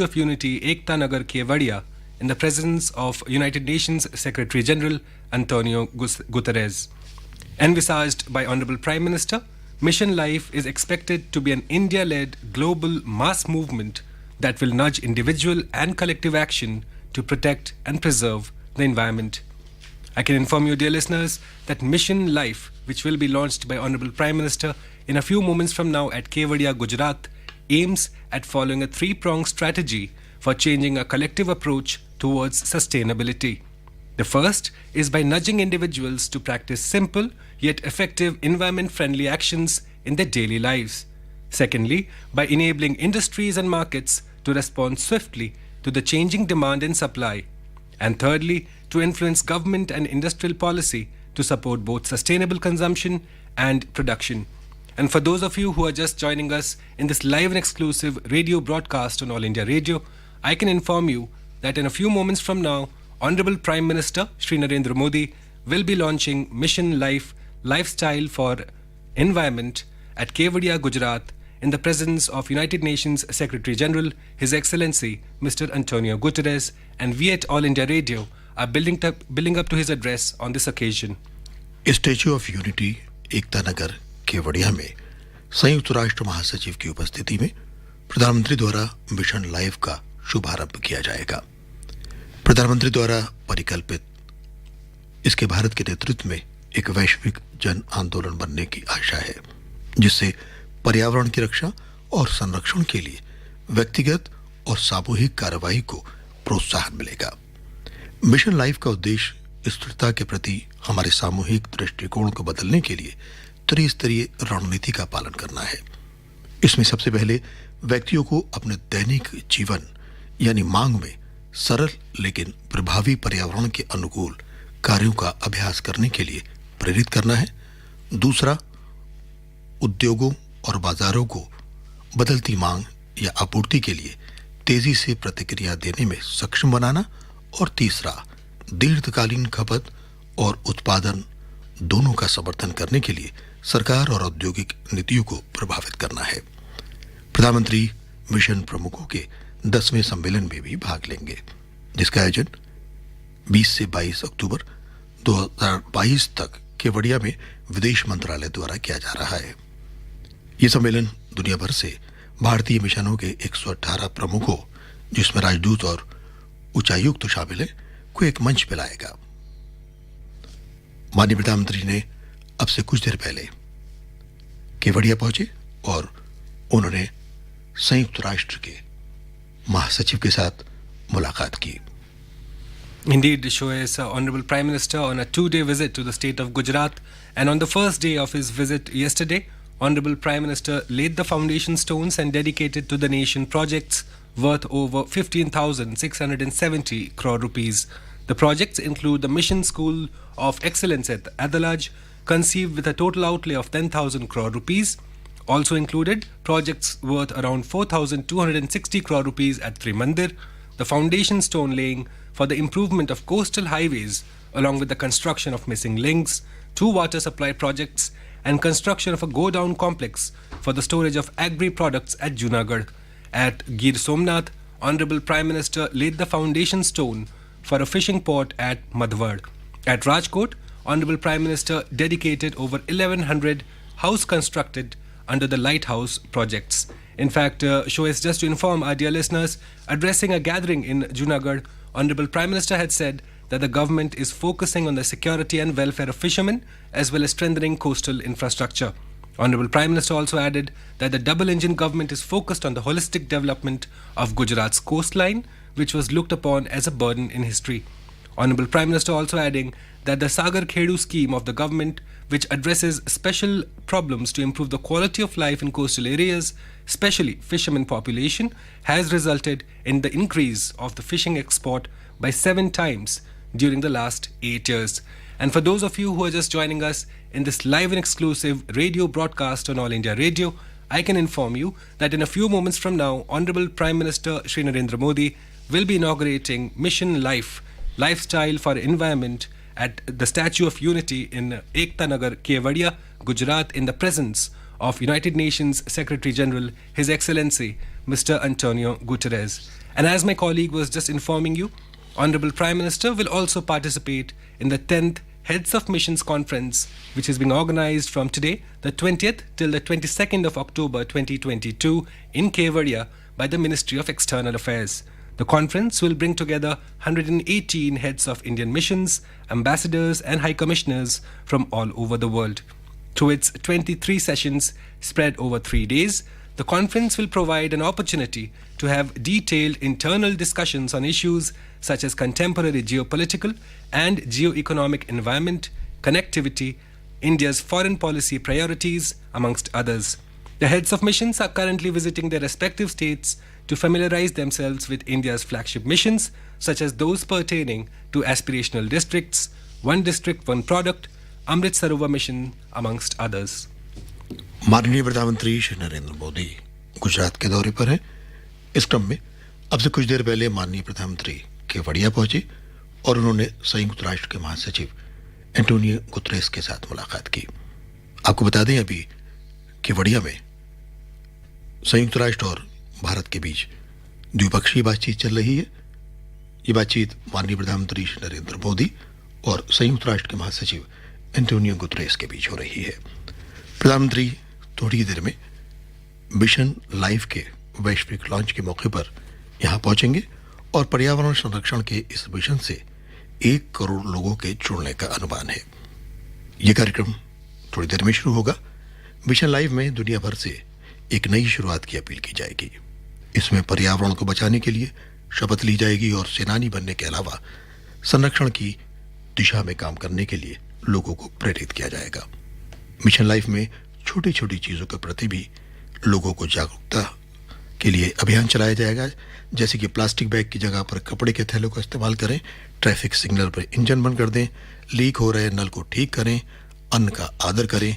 of Unity, Ekta Nagar, Kevadia, in the presence of United Nations Secretary General Antonio Guterres. Envisaged by Honorable Prime Minister, Mission LiFE is expected to be an India-led global mass movement that will nudge individual and collective action to protect and preserve the environment. I can inform you, dear listeners, that Mission LiFE, which will be launched by Honorable Prime Minister in a few moments from now at Kevadia, Gujarat, aims at following a three-pronged strategy for changing a collective approach towards sustainability. The first is by nudging individuals to practice simple yet effective environment-friendly actions in their daily lives. Secondly, by enabling industries and markets to respond swiftly to the changing demand and supply. And thirdly, to influence government and industrial policy to support both sustainable consumption and production. And for those of you who are just joining us in this live and exclusive radio broadcast on All India Radio, I can inform you that in a few moments from now, Honorable Prime Minister Shri Narendra Modi will be launching Mission LiFE Lifestyle for Environment at Kevadia, Gujarat, in the presence of United Nations Secretary General, His Excellency Mr. Antonio Guterres, and we at All India Radio are building up to his address on this occasion. Statue of Unity Ekta Nagar Kevadia में संयुक्त राष्ट्र महासचिव की उपस्थिति में प्रधानमंत्री द्वारा mission life का शुभारंभ किया जाएगा। प्रधानमंत्री द्वारा परिकल्पित इसके भारत के नेतृत्व में एक वैश्विक जन आंदोलन बनने की आशा है, जिससे पर्यावरण की रक्षा और संरक्षण के लिए व्यक्तिगत और सामूहिक कार्रवाई को प्रोत्साहन मिलेगा। मिशन लाइफ का उद्देश्य स्थिरता के प्रति हमारे सामूहिक दृष्टिकोण को बदलने के लिए त्रिस्तरीय रणनीति का पालन करना है। इसमें सबसे पहले व्यक्तियों को अपने दैनिक जीवन यानी मांग में सरल लेकिन प्रभावी पर्यावरण के अनुकूल कार्यों का अभ्यास करने के लिए प्रेरित करना है। दूसरा, उद्योगों और बाजारों को बदलती मांग या आपूर्ति के लिए तेजी से प्रतिक्रिया देने में सक्षम बनाना। और तीसरा, दीर्घकालीन खपत और उत्पादन दोनों का समर्थन करने के लिए सरकार और औद्योगिक नीतियों को प्रभावित करना है। प्रधानमंत्री मिशन प्रमुखों के 10वें सम्मेलन में भी भाग लेंगे, जिसका आयोजन 20 से 22 अक्टूबर 2022 तक केवड़िया में विदेश मंत्रालय द्वारा किया जा रहा है। ये सम्मेलन दुनिया भर से भारतीय मिशनों के 118 प्रमुखों, जिसमें राजदूत और उच्चायुक्त शामिल हैं, को एक मंच पे लाएगा। माननीय प्रधानमंत्री ने अब से कुछ देर पहले केवड़िया पहुंचे और उन्होंने संयुक्त राष्ट्र के महासचिव के साथ मुलाकात की। Indeed, Shoes, Honorable Prime Minister on a 2-day visit to the state of Gujarat, and on the first day of his visit yesterday, Honorable Prime Minister laid the foundation stones and dedicated to the nation projects worth over 15,670 crore rupees. The projects include the Mission School of Excellence at Adalaj, conceived with a total outlay of 10,000 crore rupees. Also included projects worth around 4,260 crore rupees at Trimandir, the foundation stone laying for the improvement of coastal highways along with the construction of missing links, 2 water supply projects and construction of a go-down complex for the storage of agri-products at Junagadh. At Gir Somnath, Honorable Prime Minister laid the foundation stone for a fishing port at Madhwad. At Rajkot, Honorable Prime Minister dedicated over 1,100 house constructed under the lighthouse projects. In fact, Shoes, just to inform our dear listeners, addressing a gathering in Junagadh, Honorable Prime Minister had said that the government is focusing on the security and welfare of fishermen as well as strengthening coastal infrastructure. Honorable Prime Minister also added that the double-engine government is focused on the holistic development of Gujarat's coastline, which was looked upon as a burden in history. Honorable Prime Minister also adding that the Sagar Khedu scheme of the government, which addresses special problems to improve the quality of life in coastal areas, especially fishermen population, has resulted in the increase of the fishing export by 7 times during the last 8 years. And for those of you who are just joining us in this live and exclusive radio broadcast on All India Radio, I can inform you that in a few moments from now, Honorable Prime Minister Shri Narendra Modi will be inaugurating Mission LiFE Lifestyle for Environment at the Statue of Unity in Ekta Nagar, Kevadia, Gujarat, in the presence of United Nations Secretary General, His Excellency Mr. Antonio Guterres. And as my colleague was just informing you, Honorable Prime Minister will also participate in the 10th Heads of Missions Conference, which is being organized from today, the 20th, till the 22nd of October 2022 in Kevadia by the Ministry of External Affairs. The conference will bring together 118 heads of Indian missions, ambassadors, and high commissioners from all over the world. Through its 23 sessions spread over 3 days, the conference will provide an opportunity to have detailed internal discussions on issues such as contemporary geopolitical and geo-economic environment, connectivity, India's foreign policy priorities, amongst others. The heads of missions are currently visiting their respective states to familiarize themselves with India's flagship missions, such as those pertaining to aspirational districts, One District, One Product, Amrit Sarovar mission, amongst others. माननीय प्रधानमंत्री श्री नरेंद्र मोदी गुजरात के दौरे पर हैं। इस क्रम में अब से कुछ देर पहले माननीय प्रधानमंत्री केवड़िया पहुंचे और उन्होंने संयुक्त राष्ट्र के महासचिव एंटोनियो गुतरेस के साथ मुलाकात की। आपको बता दें अभी केवड़िया में संयुक्त राष्ट्र और भारत के बीच द्विपक्षीय बातचीत चल रही है। ये बातचीत माननीय प्रधानमंत्री श्री नरेंद्र मोदी और संयुक्त राष्ट्र के महासचिव एंटोनियो गुतरेस के बीच हो रही है। प्रधानमंत्री थोड़ी देर में मिशन लाइफ के वैश्विक लॉन्च के मौके पर यहां पहुंचेंगे और पर्यावरण संरक्षण के इस मिशन से 1 करोड़ लोगों के जुड़ने का अनुमान है। यह कार्यक्रम थोड़ी देर में शुरू होगा। मिशन लाइफ में दुनिया भर से एक नई शुरुआत की अपील की जाएगी। इसमें पर्यावरण को बचाने के लिए शपथ ली जाएगी और सेनानी बनने के अलावा संरक्षण की दिशा में काम करने के लिए लोगों को प्रेरित किया जाएगा। मिशन लाइफ में छोटी छोटी चीजों के प्रति भी लोगों को जागरूकता के लिए अभियान चलाया जाएगा, जैसे कि प्लास्टिक बैग की जगह पर कपड़े के थैलों का इस्तेमाल करें, ट्रैफिक सिग्नल पर इंजन बंद कर दें, लीक हो रहे नल को ठीक करें, अन्न का आदर करें।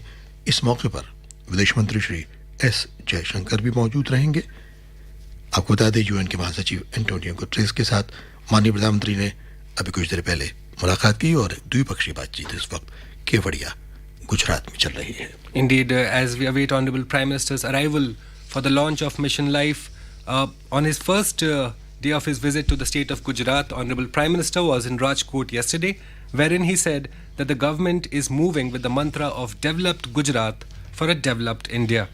इस मौके पर विदेश मंत्री श्री एस जयशंकर भी मौजूद रहेंगे। आपको बता दें यूएन के महासचिव एंटोनियो गुतरेस के साथ माननीय प्रधानमंत्री ने अभी कुछ देर पहले मुलाकात की और द्विपक्षीय बातचीत इस वक्त केवड़िया गुजरात में चल रही है। Indeed, as we await Honorable Prime Minister's arrival for the launch of Mission Life, on his first day of his visit to the state of Gujarat, Honorable Prime Minister was in Rajkot yesterday, wherein he said that the government is moving with the mantra of developed Gujarat for a developed India.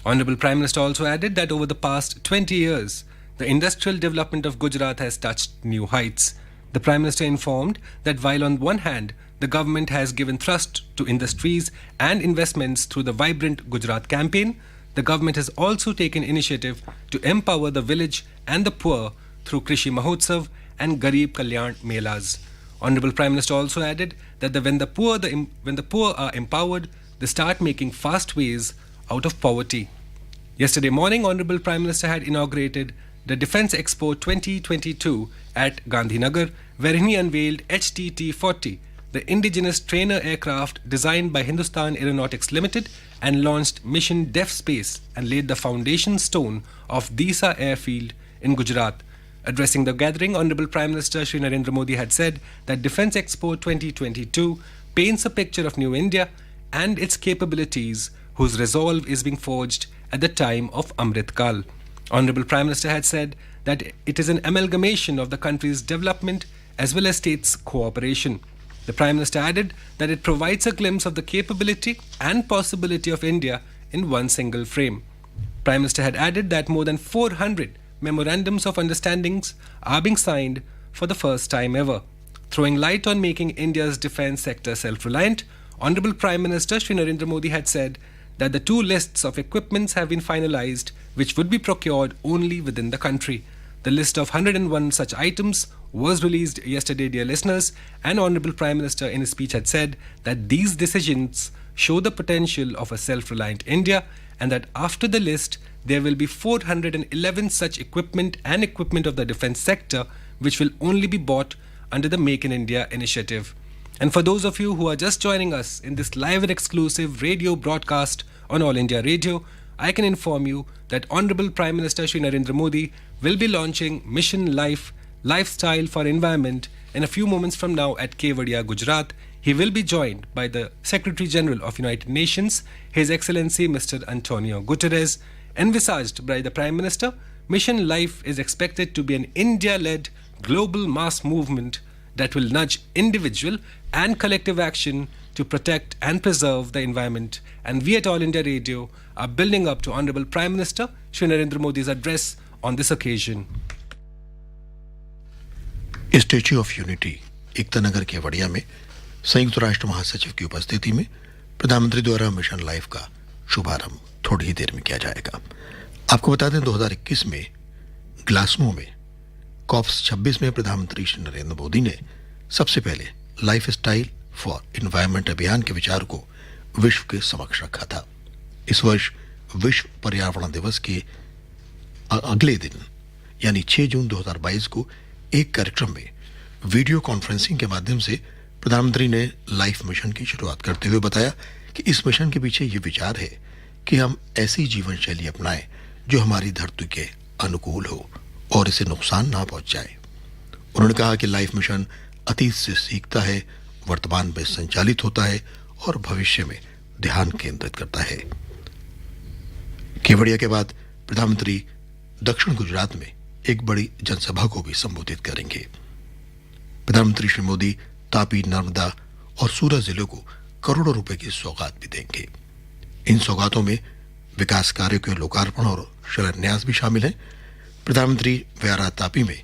Honorable Prime Minister also added that over the past 20 years, the industrial development of Gujarat has touched new heights. The Prime Minister informed that while on one hand, the government has given thrust to industries and investments through the Vibrant Gujarat campaign, the government has also taken initiative to empower the village and the poor through Krishi Mahotsav and Garib Kalyan Melas. Honorable Prime Minister also added that when the poor are empowered, they start making fast ways out of poverty. Yesterday morning, Honorable Prime Minister had inaugurated the Defence Expo 2022 at Gandhinagar, wherein he unveiled HTT-40, the indigenous trainer aircraft designed by Hindustan Aeronautics Limited, and launched Mission Def Space and laid the foundation stone of Disa Airfield in Gujarat. Addressing the gathering, Honorable Prime Minister Shri Narendra Modi had said that Defence Expo 2022 paints a picture of New India and its capabilities, whose resolve is being forged at the time of Amrit Kal. Honorable Prime Minister had said that it is an amalgamation of the country's development as well as states' cooperation. The Prime Minister added that it provides a glimpse of the capability and possibility of India in one single frame. Prime Minister had added that more than 400 memorandums of understandings are being signed for the first time ever. Throwing light on making India's defence sector self-reliant, Honorable Prime Minister Shri Narendra Modi had said that the 2 lists of equipments have been finalized which would be procured only within the country. The list of 101 such items was released yesterday, dear listeners, and Honorable Prime Minister in his speech had said that these decisions show the potential of a self-reliant India and that after the list there will be 411 such equipment and equipment of the defence sector which will only be bought under the Make in India initiative. And for those of you who are just joining us in this live and exclusive radio broadcast on All India Radio, I can inform you that Honorable Prime Minister Shri Narendra Modi will be launching Mission Life, Lifestyle for Environment in a few moments from now at Kevadia, Gujarat. He will be joined by the Secretary General of United Nations, His Excellency Mr. Antonio Guterres. Envisaged by the Prime Minister, Mission Life is expected to be an India-led global mass movement that will nudge individual and collective action to protect and preserve the environment. And we at All India Radio are building up to Honorable Prime Minister Shri Narendra Modi's address on this occasion. Statue of Unity Ekta Nagar Kevadia में संयुक्त राष्ट्र महासचिव की उपस्थिति में प्रधानमंत्री द्वारा mission life का शुभारंभ थोड़ी ही देर में किया जाएगा। आपको बता दें 2021 में ग्लासगो में कॉप्स 26 में प्रधानमंत्री श्री नरेंद्र मोदी ने सबसे पहले लाइफ स्टाइल फॉर एनवायरनमेंट अभियान के विचार को विश्व के समक्ष रखा था। इस वर्ष विश्व पर्यावरण दिवस के अगले दिन यानी 6 जून 2022 को एक कार्यक्रम में वीडियो कॉन्फ्रेंसिंग के माध्यम से प्रधानमंत्री ने लाइफ मिशन की शुरुआत करते हुए बताया कि इस मिशन के पीछे ये विचार है कि हम ऐसी जीवन शैली अपनाएं जो हमारी धरती के अनुकूल हो और इसे नुकसान ना पहुंचाए। उन्होंने कहा कि लाइफ मिशन अतीत से सीखता है, वर्तमान में संचालित होता है और भविष्य में ध्यान केंद्रित करता है। केवड़िया के बाद प्रधानमंत्री दक्षिण गुजरात में एक बड़ी जनसभा को भी संबोधित करेंगे। प्रधानमंत्री श्री मोदी तापी, नर्मदा और सूरत जिलों को करोड़ों रुपए की सौगात भी देंगे। इन सौगातों में विकास कार्यों के लोकार्पण और शिलान्यास भी शामिल हैं। प्रधानमंत्री व्यारा तापी में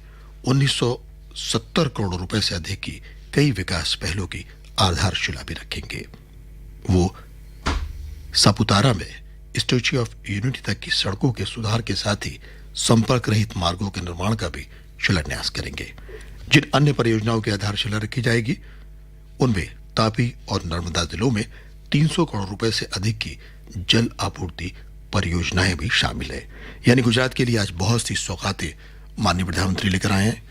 1970 करोड़ रुपए से अधिक की कई विकास पहलों की आधारशिला भी रखेंगे। वो सापुतारा में स्टैच्यू ऑफ यूनिटी तक की सड़कों के सुधार के साथ ही संपर्क रहित मार्गों के निर्माण का भी शिलान्यास करेंगे। जिन अन्य परियोजनाओं की आधारशिला रखी जाएगी उनमें तापी और नर्मदा जिलों में 300 करोड़ रुपए से अधिक की जल आपूर्ति परियोजनाएं भी शामिल है। यानी गुजरात के लिए आज बहुत सी सौगातें माननीय प्रधानमंत्री लेकर आए हैं।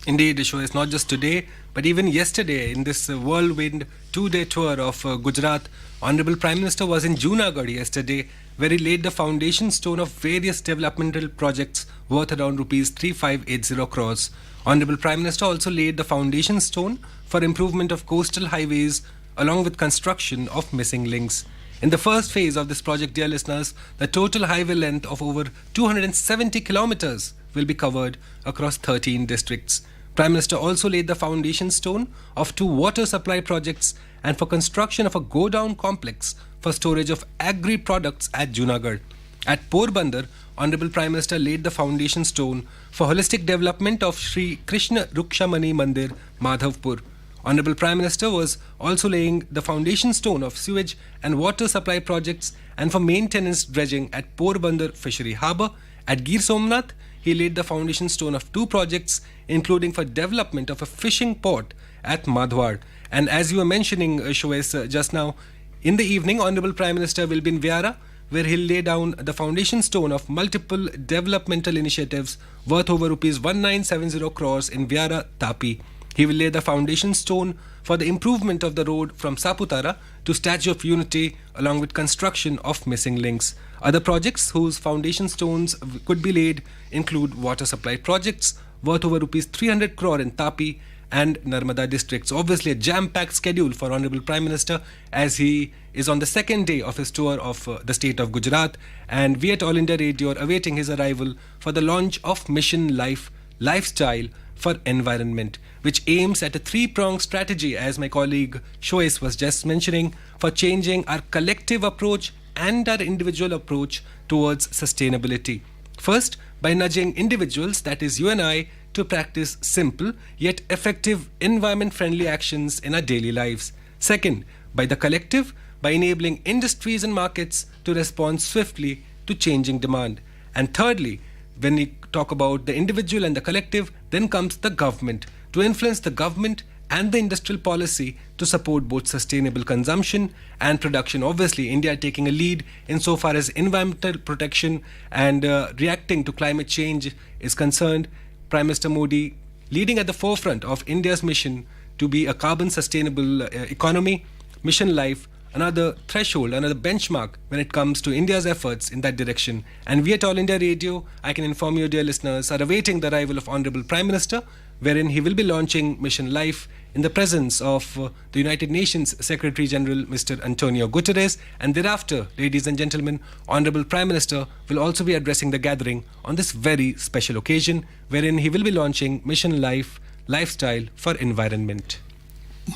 Indeed, Isho, it's not just today, but even yesterday in this whirlwind 2-day tour of Gujarat, Honorable Prime Minister was in Junagadh yesterday, where he laid the foundation stone of various developmental projects worth around rupees 3580 crores. Honorable Prime Minister also laid the foundation stone for improvement of coastal highways along with construction of missing links. In the first phase of this project, dear listeners, the total highway length of over 270 kilometers will be covered across 13 districts. Prime Minister also laid the foundation stone of 2 water supply projects and for construction of a go-down complex for storage of agri-products at Junagadh. At Porbandar, Honorable Prime Minister laid the foundation stone for holistic development of Shri Krishna Rukshamani Mandir, Madhavpur. Honorable Prime Minister was also laying the foundation stone of sewage and water supply projects and for maintenance dredging at Porbandar Fishery Harbour. At Gir Somnath, he laid the foundation stone of 2 projects, including for development of a fishing port at Madhwad. And as you were mentioning, Shoes, just now, in the evening, Honorable Prime Minister will be in Viara, where he'll lay down the foundation stone of multiple developmental initiatives worth over rupees 1970 crores in Viara, Tapi. He will lay the foundation stone for the improvement of the road from Saputara to Statue of Unity along with construction of missing links. Other projects whose foundation stones could be laid include water supply projects worth over rupees 300 crore in Tapi and Narmada districts. Obviously a jam-packed schedule for Honorable Prime Minister as he is on the second day of his tour of the state of Gujarat, and we at All India Radio are awaiting his arrival for the launch of Mission Life Lifestyle for Environment, which aims at a 3-pronged strategy, as my colleague Shoes was just mentioning, for changing our collective approach and our individual approach towards sustainability. First, by nudging individuals, that is you and I, to practice simple yet effective environment-friendly actions in our daily lives. Second, by the collective, by enabling industries and markets to respond swiftly to changing demand. And thirdly, when we talk about the individual and the collective, then comes the government, to influence the government and the industrial policy to support both sustainable consumption and production. Obviously, India taking a lead insofar as environmental protection and reacting to climate change is concerned. Prime Minister Modi leading at the forefront of India's mission to be a carbon sustainable economy. Mission Life another threshold, another benchmark when it comes to India's efforts in that direction. And we at All India Radio, I can inform you, dear listeners, are awaiting the arrival of Honorable Prime Minister, wherein he will be launching Mission LiFE in the presence of the United Nations Secretary General Mr. Antonio Guterres. And thereafter, ladies and gentlemen, Honorable Prime Minister will also be addressing the gathering on this very special occasion, wherein he will be launching Mission LiFE, Lifestyle for Environment.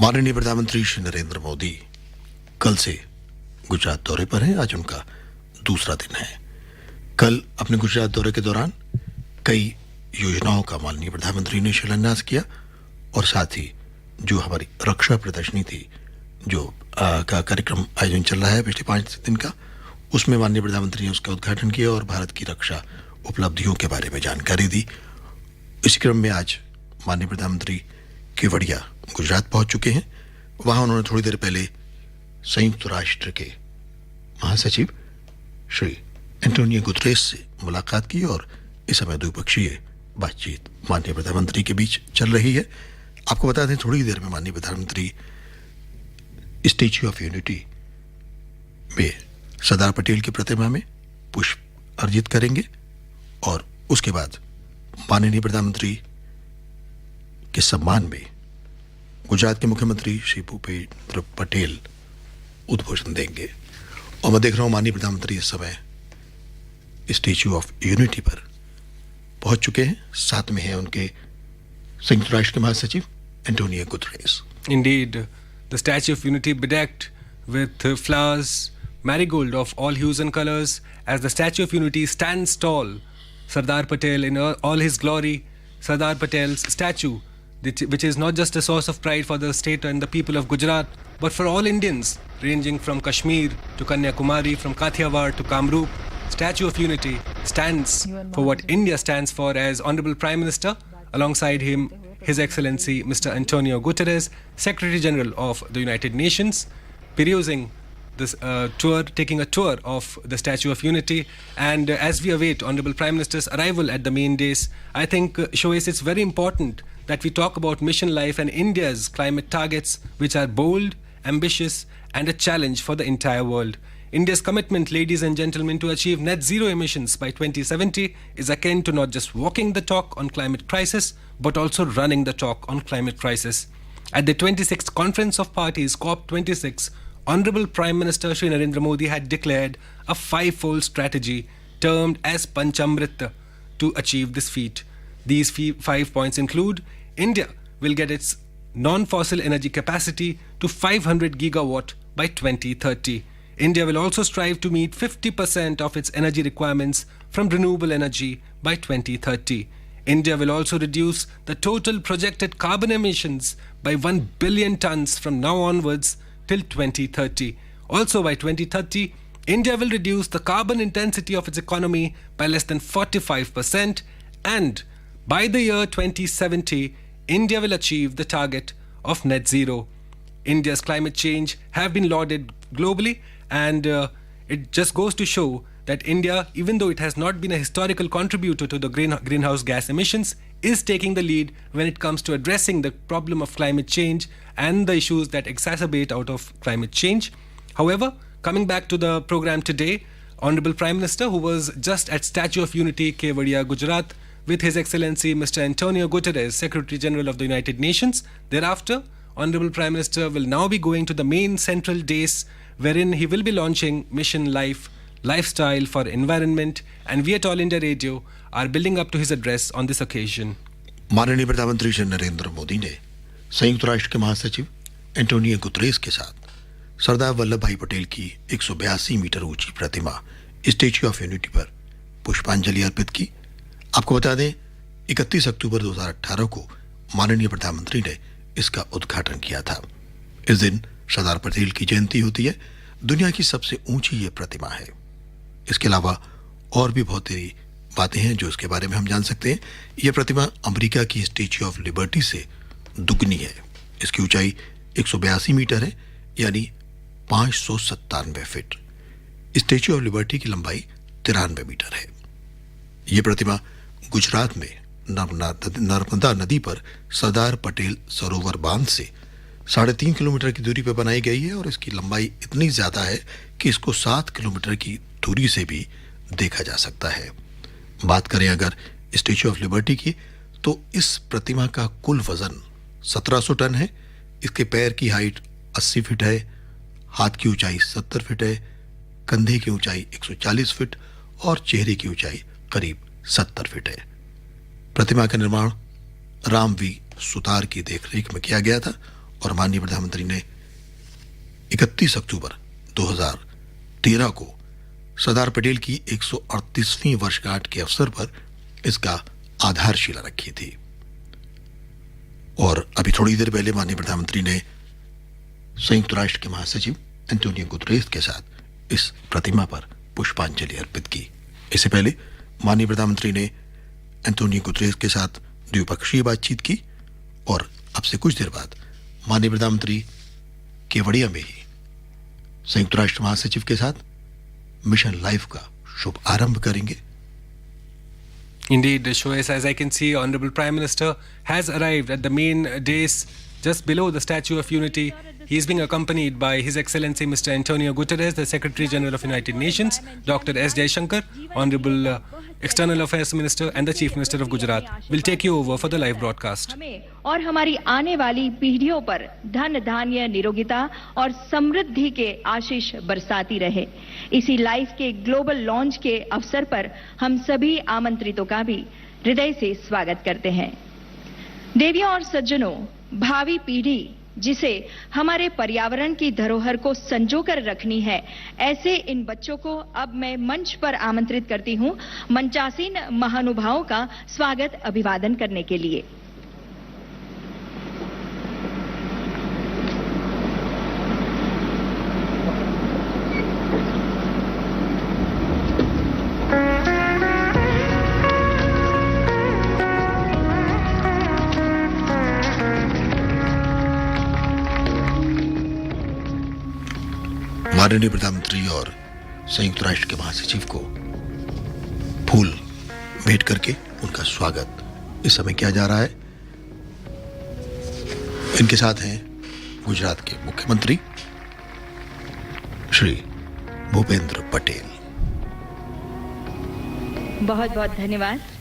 माननीय प्रधानमंत्री श्री नरेंद्र मोदी कल से गुजरात दौरे पर हैं। आज उनका दूसरा दिन है। कल अपने गुजरात दौरे के दौरान कई योजनाओं का माननीय प्रधानमंत्री ने शिलान्यास किया और साथ ही जो हमारी रक्षा प्रदर्शनी थी, जो का कार्यक्रम आयोजन चल रहा है पिछले 5 दिन का, उसमें माननीय प्रधानमंत्री ने उसका उद्घाटन किया और भारत की रक्षा उपलब्धियों के बारे में जानकारी दी। इसी क्रम में आज माननीय प्रधानमंत्री केवड़िया गुजरात पहुंच चुके हैं। वहां उन्होंने थोड़ी देर पहले संयुक्त राष्ट्र के महासचिव श्री एंटोनियो गुतरेस से मुलाकात की और इस समय द्विपक्षीय बातचीत माननीय प्रधानमंत्री के बीच चल रही है। आपको बता दें, थोड़ी देर में माननीय प्रधानमंत्री स्टैच्यू ऑफ यूनिटी में सरदार पटेल की प्रतिमा में पुष्प अर्जित करेंगे और उसके बाद माननीय प्रधानमंत्री के सम्मान में गुजरात के मुख्यमंत्री श्री भूपेंद्र पटेल उद्बोधन देंगे। और मैं देख रहा हूं माननीय प्रधानमंत्री इस समय स्टैच्यू ऑफ यूनिटी पर पहुंच चुके हैं। साथ में है उनके संयुक्त राष्ट्र के महासचिव Antonio Guterres. Indeed, the Statue of Unity bedecked with flowers, marigold of all hues and colors, as the Statue of Unity stands tall. Sardar Patel in all his glory, Sardar Patel's statue, which is not just a source of pride for the state and the people of Gujarat, but for all Indians, ranging from Kashmir to Kanyakumari, from Kathiawar to Kamrup. Statue of Unity stands for what India stands for, as Honorable Prime Minister, alongside him, His Excellency Mr. Antonio Guterres, Secretary General of the United Nations, perusing this tour, taking a tour of the Statue of Unity. And as we await Honorable Prime Minister's arrival at the main dais, I think, Shoaib, it's very important that we talk about Mission LiFE and India's climate targets, which are bold, ambitious, and a challenge for the entire world. India's commitment, ladies and gentlemen, to achieve net zero emissions by 2070 is akin to not just walking the talk on climate crisis, but also running the talk on climate crisis. At the 26th Conference of Parties, COP26, Honorable Prime Minister Shri Narendra Modi had declared a 5-fold strategy termed as Panchamrita to achieve this feat. These 5 points include: India will get its non-fossil energy capacity to 500 gigawatt by 2030. India will also strive to meet 50% of its energy requirements from renewable energy by 2030. India will also reduce the total projected carbon emissions by 1 billion tons from now onwards till 2030. Also by 2030, India will reduce the carbon intensity of its economy by less than 45%, and by the year 2070, India will achieve the target of net zero. India's climate change have been lauded globally, and it just goes to show that India, even though it has not been a historical contributor to the greenhouse gas emissions, is taking the lead when it comes to addressing the problem of climate change and the issues that exacerbate out of climate change. However, coming back to the program today, Honorable Prime Minister, who was just at Statue of Unity, Kevadia, Gujarat, with His Excellency Mr. Antonio Guterres, Secretary General of the United Nations. Thereafter, Honorable Prime Minister will now be going to the main central dais, wherein he will be launching Mission LiFE, Lifestyle for Environment, and we at All India Radio are building up to his address on this occasion. माननीय प्रधानमंत्री श्री नरेंद्र मोदी ने संयुक्त राष्ट्र के महासचिव Antonio Guterres के साथ सरदार वल्लभ भाई पटेल की 182 मीटर ऊंची प्रतिमा स्टैच्यू ऑफ यूनिटी पर पुष्पांजलि अर्पित की। आपको बता दें, 31 अक्टूबर 2018 को माननीय प्रधानमंत्री ने इसका उद्घाटन किया था। इस दिन सरदार पटेल की जयंती होती है। दुनिया की सबसे ऊंची ये प्रतिमा है। इसके अलावा और भी बहुत सारी बातें हैं जो इसके बारे में हम जान सकते हैं। यह प्रतिमा अमेरिका की स्टैच्यू ऑफ लिबर्टी से दुगनी है। इसकी ऊंचाई 182 मीटर है, यानी 597 फीट। स्टैच्यू ऑफ लिबर्टी की लंबाई 93 मीटर है। यह प्रतिमा गुजरात में नर्मदा नदी पर सरदार पटेल सरोवर बांध से 3.5 किलोमीटर की दूरी पर बनाई गई है और इसकी लंबाई इतनी ज्यादा है कि इसको 7 किलोमीटर की दूरी से भी देखा जा सकता है। बात करें अगर स्टैच्यू ऑफ लिबर्टी की, तो इस प्रतिमा का कुल वजन 1700 टन है। इसके पैर की हाइट 80 फीट है, हाथ की ऊंचाई 70 फीट है, कंधे की ऊंचाई 140 फीट और चेहरे की ऊंचाई करीब 70 फीट है। प्रतिमा का निर्माण राम वी सुतार की देखरेख में किया गया था और माननीय प्रधानमंत्री ने 31 अक्टूबर 2013 को सरदार पटेल की 138वीं वर्षगांठ के अवसर पर इसका आधारशिला रखी थी। और अभी थोड़ी देर पहले माननीय प्रधानमंत्री ने संयुक्त राष्ट्र के महासचिव एंटोनियो गुतरेस के साथ इस प्रतिमा पर पुष्पांजलि अर्पित की। इससे पहले माननीय प्रधानमंत्री ने एंटोनियो गुतरेस के साथ द्विपक्षीय बातचीत की और अब से कुछ देर बाद माननीय प्रधानमंत्री केवड़िया में ही संयुक्त राष्ट्र महासचिव के साथ मिशन लाइफ का शुभ आरंभ करेंगे। Indeed, Shoaib, as I can see, Honorable Prime Minister has arrived at the main dais just below the Statue of Unity. He is being accompanied by His Excellency Mr. Antonio Guterres, the Secretary General of United Nations, Dr. S. Jaishankar, Honorable External Affairs Minister and the Chief Minister of Gujarat. Will take you over for the live broadcast. और हमारी आने वाली पीढ़ियों पर धन धान्य निरोगिता और समृद्धि के आशीष बरसाती रहे। इसी लाइफ के ग्लोबल लॉन्च के अवसर पर हम सभी आमंत्रितों का भी हृदय से स्वागत करते हैं। देवियों और सज्जनों, भावी पीढ़ी जिसे हमारे पर्यावरण की धरोहर को संजोकर रखनी है, ऐसे इन बच्चों को अब मैं मंच पर आमंत्रित करती हूं मंचासीन महानुभावों का स्वागत अभिवादन करने के लिए। माननीय प्रधानमंत्री और संयुक्त राष्ट्र के महासचिव को फूल भेंट करके उनका स्वागत इस समय किया जा रहा है। इनके साथ हैं गुजरात के मुख्यमंत्री श्री भूपेंद्र पटेल। बहुत बहुत धन्यवाद।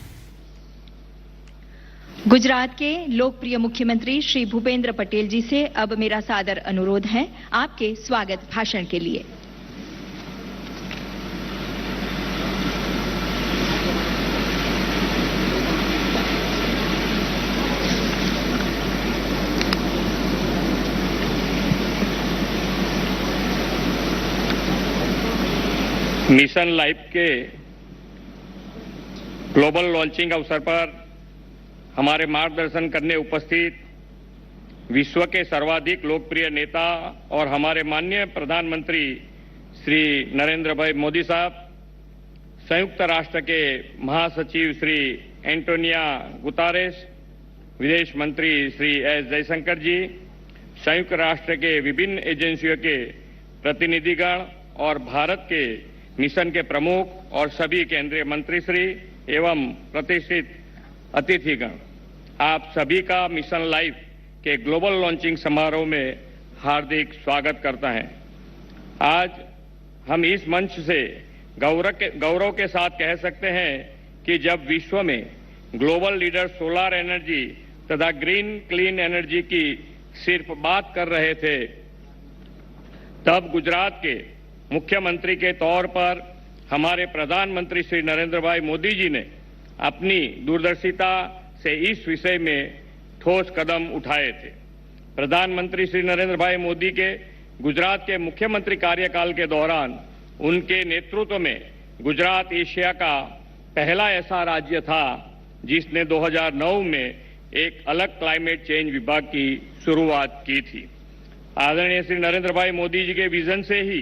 गुजरात के लोकप्रिय मुख्यमंत्री श्री भूपेंद्र पटेल जी से अब मेरा सादर अनुरोध है आपके स्वागत भाषण के लिए। मिशन लाइफ के ग्लोबल लॉन्चिंग अवसर पर हमारे मार्गदर्शन करने उपस्थित विश्व के सर्वाधिक लोकप्रिय नेता और हमारे माननीय प्रधानमंत्री श्री नरेंद्र भाई मोदी साहब, संयुक्त राष्ट्र के महासचिव श्री एंटोनियो गुतेरेस, विदेश मंत्री श्री एस जयशंकर जी, संयुक्त राष्ट्र के विभिन्न एजेंसियों के प्रतिनिधिगण और भारत के मिशन के प्रमुख और सभी केंद्रीय मंत्री श्री एवं प्रतिष्ठित अतिथिगण, आप सभी का मिशन लाइफ के ग्लोबल लॉन्चिंग समारोह में हार्दिक स्वागत करता है। आज हम इस मंच से गौरव के साथ कह सकते हैं कि जब विश्व में ग्लोबल लीडर सोलर एनर्जी तथा ग्रीन क्लीन एनर्जी की सिर्फ बात कर रहे थे, तब गुजरात के मुख्यमंत्री के तौर पर हमारे प्रधानमंत्री श्री नरेंद्र भाई मोदी जी ने अपनी दूरदर्शिता से इस विषय में ठोस कदम उठाए थे। प्रधानमंत्री श्री नरेंद्र भाई मोदी के गुजरात के मुख्यमंत्री कार्यकाल के दौरान उनके नेतृत्व में गुजरात एशिया का पहला ऐसा राज्य था जिसने 2009 में एक अलग क्लाइमेट चेंज विभाग की शुरुआत की थी। आदरणीय श्री नरेंद्र भाई मोदी जी के विजन से ही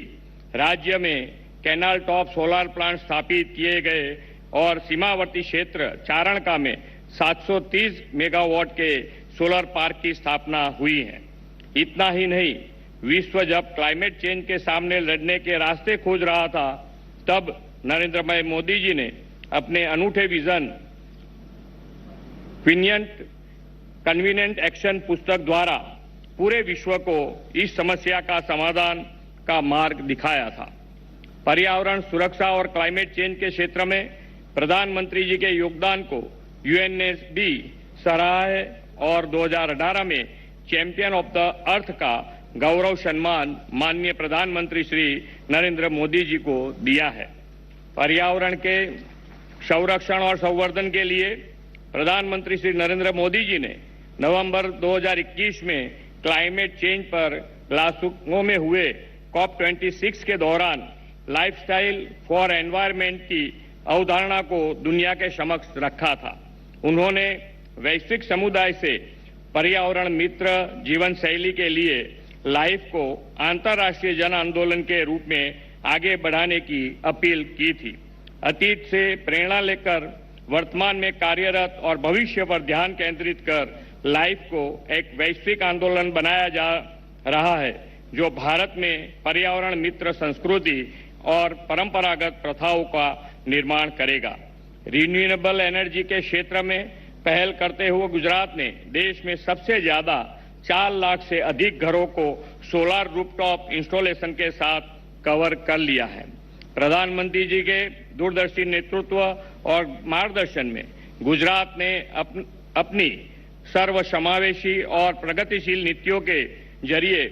राज्य में कैनाल टॉप सोलर प्लांट स्थापित किए गए और सीमावर्ती क्षेत्र चारणका में 730 मेगावाट के सोलर पार्क की स्थापना हुई है। इतना ही नहीं, विश्व जब क्लाइमेट चेंज के सामने लड़ने के रास्ते खोज रहा था, तब नरेंद्र भाई मोदी जी ने अपने अनूठे विजन कन्वीनिएंट एक्शन पुस्तक द्वारा पूरे विश्व को इस समस्या का समाधान का मार्ग दिखाया था। पर्यावरण सुरक्षा और क्लाइमेट चेंज के क्षेत्र में प्रधानमंत्री जी के योगदान को यूएन ने भी सराहा है और 2018 में चैंपियन ऑफ द अर्थ का गौरव सम्मान माननीय प्रधानमंत्री श्री नरेंद्र मोदी जी को दिया है। पर्यावरण के संरक्षण और संवर्धन के लिए प्रधानमंत्री श्री नरेंद्र मोदी जी ने नवंबर 2021 में क्लाइमेट चेंज पर ग्लासगो में हुए COP26 के दौरान लाइफस्टाइल फॉर एनवायरनमेंट की अवधारणा को दुनिया के समक्ष रखा था। उन्होंने वैश्विक समुदाय से पर्यावरण मित्र जीवन शैली के लिए लाइफ को अंतर्राष्ट्रीय जन आंदोलन के रूप में आगे बढ़ाने की अपील की थी। अतीत से प्रेरणा लेकर वर्तमान में कार्यरत और भविष्य पर ध्यान केंद्रित कर लाइफ को एक वैश्विक आंदोलन बनाया जा रहा है, जो भारत में पर्यावरण मित्र संस्कृति और परंपरागत प्रथाओं का निर्माण करेगा। रिन्यूएबल एनर्जी के क्षेत्र में पहल करते हुए गुजरात ने देश में सबसे ज्यादा 4 लाख से अधिक घरों को सोलर रूफटॉप इंस्टॉलेशन के साथ कवर कर लिया है। प्रधानमंत्री जी के दूरदर्शी नेतृत्व और मार्गदर्शन में गुजरात ने अपनी सर्वसमावेशी और प्रगतिशील नीतियों के जरिए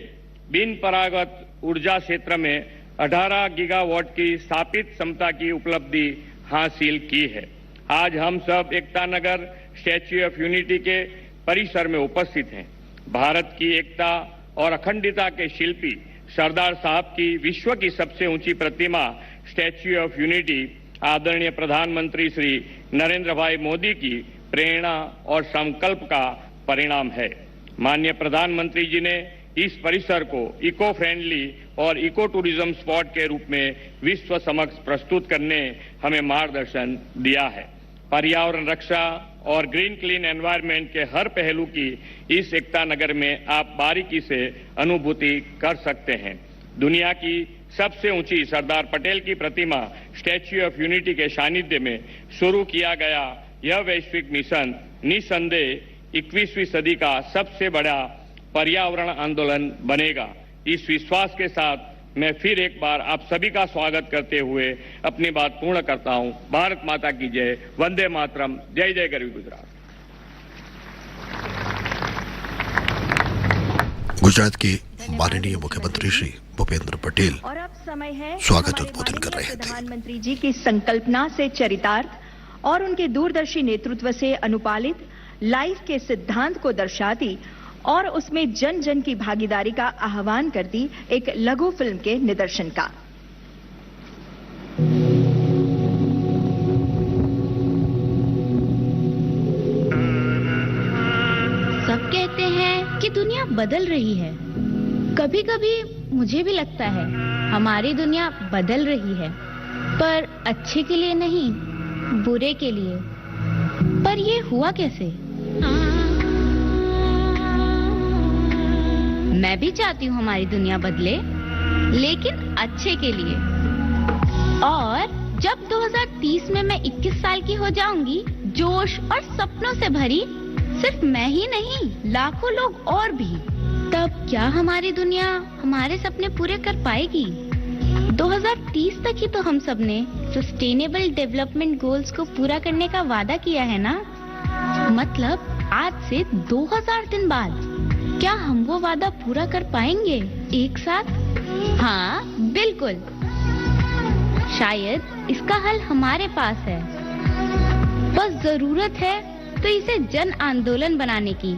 बिन परागत ऊर्जा क्षेत्र में 18 गीगावाट की स्थापित क्षमता की उपलब्धि हासिल की है। आज हम सब Ekta Nagar statue of unity के परिसर में उपस्थित हैं। भारत की एकता और अखंडता के शिल्पी सरदार साहब की विश्व की सबसे ऊंची प्रतिमा स्टैच्यू ऑफ यूनिटी आदरणीय प्रधानमंत्री श्री नरेंद्र भाई मोदी की प्रेरणा और संकल्प का परिणाम है। माननीय प्रधानमंत्री जी ने इस परिसर को इको फ्रेंडली और इको टूरिज्म स्पॉट के रूप में विश्व समक्ष प्रस्तुत करने हमें मार्गदर्शन दिया है। पर्यावरण रक्षा और ग्रीन क्लीन एनवायरनमेंट के हर पहलू की इस एकता नगर में आप बारीकी से अनुभूति कर सकते हैं। दुनिया की सबसे ऊंची सरदार पटेल की प्रतिमा स्टैच्यू ऑफ यूनिटी के सानिध्य में शुरू किया गया यह वैश्विक मिशन निसंदेह 21वीं सदी का सबसे बड़ा पर्यावरण आंदोलन बनेगा। इस विश्वास के साथ मैं फिर एक बार आप सभी का स्वागत करते हुए अपनी बात पूर्ण करता हूं। भारत माता की जय, वंदे मातरम, जय जय गरवी गुजरात। गुजरात के माननीय मुख्यमंत्री श्री भूपेंद्र पटेल और अब समय है स्वागत उद्बोधन कर रहे थे। प्रधानमंत्री जी की संकल्पना से चरितार्थ और उनके दूरदर्शी नेतृत्व से अनुपालित लाइफ के सिद्धांत को दर्शाती और उसमें जन जन की भागीदारी का आह्वान करती एक लघु फिल्म के निदर्शन का। सब कहते हैं कि दुनिया बदल रही है। कभी कभी मुझे भी लगता है हमारी दुनिया बदल रही है, पर अच्छे के लिए नहीं, बुरे के लिए। पर ये हुआ कैसे? मैं भी चाहती हूँ हमारी दुनिया बदले, लेकिन अच्छे के लिए। और जब 2030 में मैं 21 साल की हो जाऊंगी, जोश और सपनों से भरी, सिर्फ मैं ही नहीं, लाखों लोग और भी, तब क्या हमारी दुनिया हमारे सपने पूरे कर पाएगी? 2030 तक ही तो हम सब ने सस्टेनेबल डेवलपमेंट गोल्स को पूरा करने का वादा किया है ना। मतलब आज से 2000 दिन बाद क्या हम वो वादा पूरा कर पाएंगे एक साथ? हाँ, बिल्कुल। शायद इसका हल हमारे पास है, बस जरूरत है तो इसे जन आंदोलन बनाने की,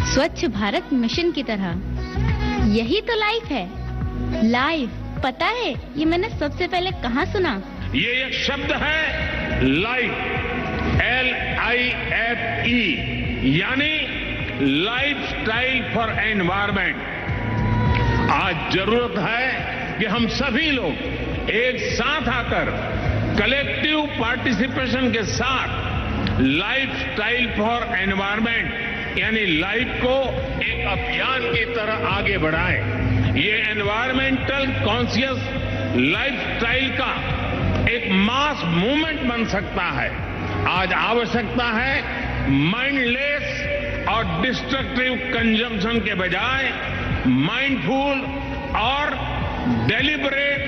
स्वच्छ भारत मिशन की तरह। यही तो लाइफ है। लाइफ, पता है ये मैंने सबसे पहले कहाँ सुना? ये एक शब्द है लाइफ, LIFE, यानी लाइफ स्टाइल फॉर एनवायरमेंट। आज जरूरत है कि हम सभी लोग एक साथ आकर कलेक्टिव पार्टिसिपेशन के साथ लाइफ स्टाइल फॉर एनवायरमेंट यानी लाइफ को एक अभियान की तरह आगे बढ़ाएं। ये एनवायरमेंटल कॉन्शियस लाइफ स्टाइल का एक मास मूवमेंट बन सकता है। आज आवश्यकता है माइंडलेस और डिस्ट्रक्टिव कंजम्पशन के बजाय माइंडफुल और डेलिबरेट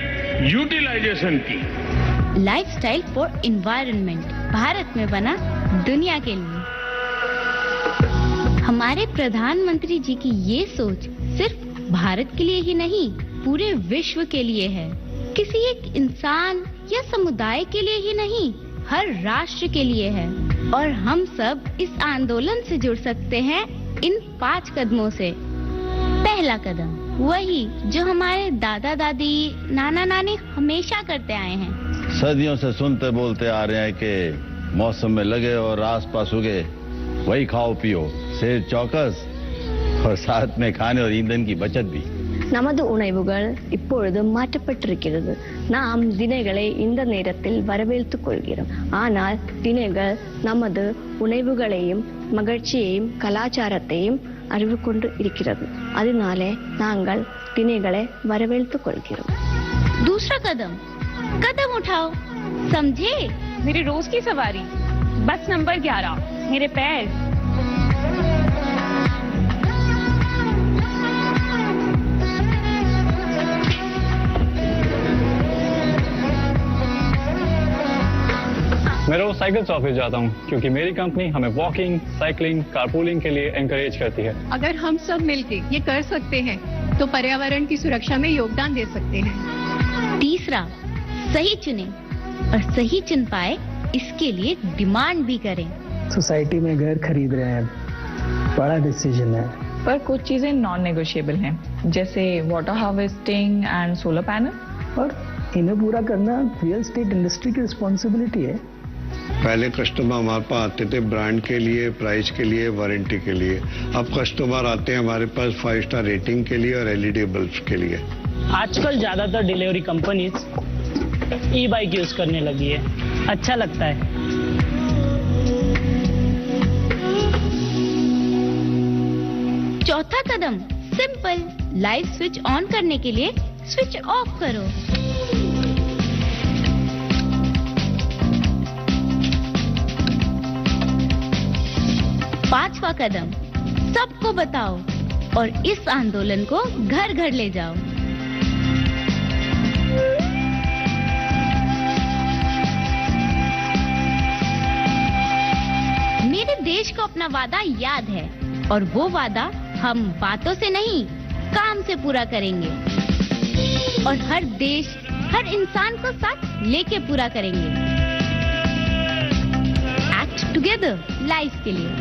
यूटिलाइजेशन की। लाइफस्टाइल फॉर एनवायरनमेंट भारत में बना दुनिया के लिए। हमारे प्रधानमंत्री जी की ये सोच सिर्फ भारत के लिए ही नहीं, पूरे विश्व के लिए है। किसी एक इंसान या समुदाय के लिए ही नहीं, हर राष्ट्र के लिए है। और हम सब इस आंदोलन से जुड़ सकते हैं इन 5 कदमों से। पहला कदम वही जो हमारे दादा दादी, नाना नानी हमेशा करते आए हैं। सदियों से सुनते बोलते आ रहे हैं कि मौसम में लगे और आसपास उगे वही खाओ पियो, सेहत चौकस और साथ में खाने और ईंधन की बचत भी। நமது உணவுகள் இப்பொழுது மாற்றப்பட்டிருக்கிறது. நாம் தினைகளை இந்த நேரத்தில் வரவேற்றுக் கொள்கிறோம். ஆனால் தினைகள் நமது உணவுகளையும் மகிழ்ச்சியையும் கலாச்சாரத்தையும் அறிவு கொண்டு இருக்கிறது. அதனாலே நாங்கள் தினைகளை வரவேற்றுக் கொள்கிறோம். दूसरा कदम उठाओ, समझे? मेरी रोज की सवारी, बस नंबर 11, मेरे पैर। मैं रोज साइकिल से ऑफिस जाता हूँ क्योंकि मेरी कंपनी हमें वॉकिंग, साइकिलिंग, कारपूलिंग के लिए एनकरेज करती है। अगर हम सब मिलके ये कर सकते हैं तो पर्यावरण की सुरक्षा में योगदान दे सकते हैं। तीसरा, सही चुने और सही चुन पाए इसके लिए डिमांड भी करें। सोसाइटी में घर खरीद रहे हैं, बड़ा डिसीजन है, पर कुछ चीजें नॉन नेगोशिएबल हैं, जैसे water harvesting and solar panel. और इन्हें पूरा करना रियल एस्टेट इंडस्ट्री की रिस्पॉन्सिबिलिटी है। पहले कस्टमर हमारे पास आते थे ब्रांड के लिए, प्राइस के लिए, वारंटी के लिए। अब कस्टमर आते हैं हमारे पास 5 स्टार रेटिंग के लिए और एलईडी बल्ब के लिए। आजकल ज्यादातर डिलीवरी कंपनीज ई बाइक यूज करने लगी है, अच्छा लगता है। चौथा कदम सिंपल, लाइट स्विच ऑन करने के लिए स्विच ऑफ करो। पांचवा कदम, सबको बताओ और इस आंदोलन को घर घर ले जाओ। मेरे देश को अपना वादा याद है और वो वादा हम बातों से नहीं, काम से पूरा करेंगे और हर देश, हर इंसान को साथ लेके पूरा करेंगे। एक्ट टुगेदर लाइफ के लिए।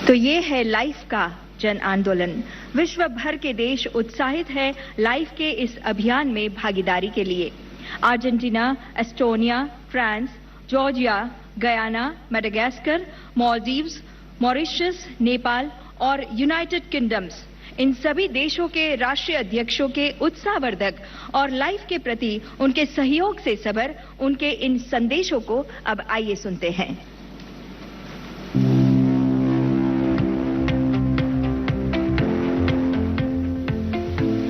तो ये है लाइफ का जन आंदोलन। विश्व भर के देश उत्साहित है लाइफ के इस अभियान में भागीदारी के लिए। Argentina, Estonia, France, Georgia, Guyana, Madagascar, Maldives, Mauritius, Nepal और यूनाइटेड किंगडम्स, इन सभी देशों के राष्ट्रीय अध्यक्षों के उत्साहवर्धक और लाइफ के प्रति उनके सहयोग से सबर उनके इन संदेशों को अब आइए सुनते हैं।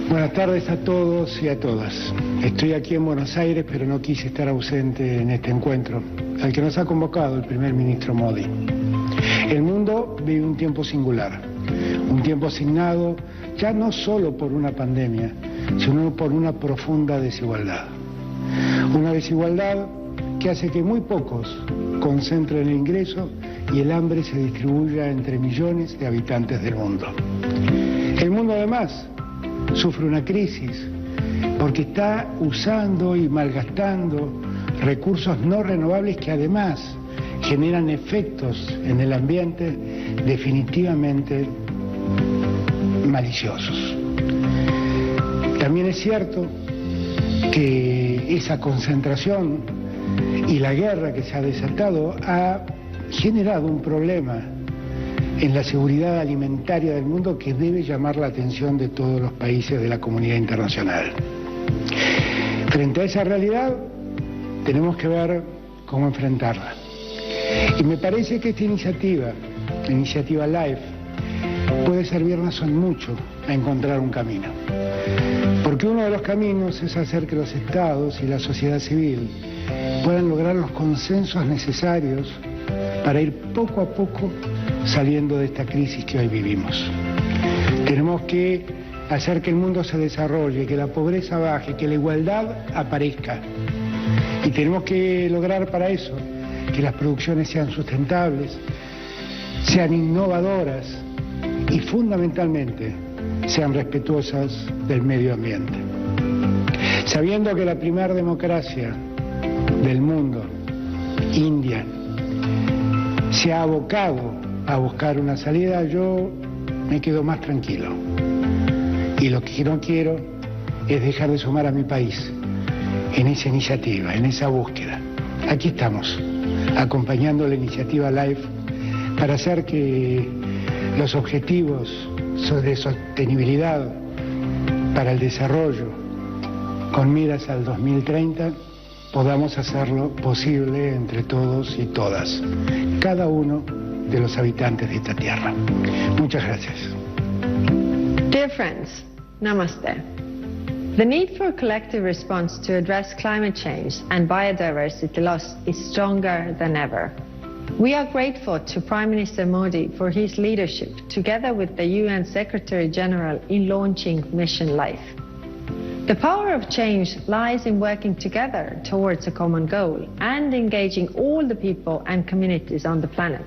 Buenas tardes a todos y a todas. Estoy aquí en Buenos Aires, pero no quise estar ausente en este encuentro, al que nos ha convocado el primer ministro Modi. El mundo vive un tiempo singular, un tiempo asignado ya no solo por una pandemia, sino por una profunda desigualdad. Una desigualdad que hace que muy pocos concentren el ingreso y el hambre se distribuya entre millones de habitantes del mundo. El mundo además sufre una crisis porque está usando y malgastando recursos no renovables que además generan efectos en el ambiente definitivamente maliciosos. También es cierto que esa concentración y la guerra que se ha desatado ha generado un problema en la seguridad alimentaria del mundo que debe llamar la atención de todos los países de la comunidad internacional. Frente a esa realidad, tenemos que ver cómo enfrentarla. Y me parece que esta iniciativa, la iniciativa LiFE, puede servirnos en mucho a encontrar un camino. Porque uno de los caminos es hacer que los estados y la sociedad civil puedan lograr los consensos necesarios para ir poco a poco saliendo de esta crisis que hoy vivimos. Tenemos que hacer que el mundo se desarrolle, que la pobreza baje, que la igualdad aparezca. Y tenemos que lograr para eso que las producciones sean sustentables, sean innovadoras y fundamentalmente sean respetuosas del medio ambiente. Sabiendo que la primera democracia del mundo, India, se ha abocado a buscar una salida, yo me quedo más tranquilo. Y lo que no quiero es dejar de sumar a mi país en esa iniciativa, en esa búsqueda. Aquí estamos, acompañando la iniciativa LiFE para hacer que los objetivos de sostenibilidad para el desarrollo con miras al 2030 podamos hacerlo posible entre todos y todas, cada uno de los habitantes de esta tierra. Muchas gracias. Dear friends, Namaste. The need for a collective response to address climate change and biodiversity loss is stronger than ever. We are grateful to Prime Minister Modi for his leadership, together with the UN Secretary General, in launching Mission LiFE. The power of change lies in working together towards a common goal and engaging all the people and communities on the planet.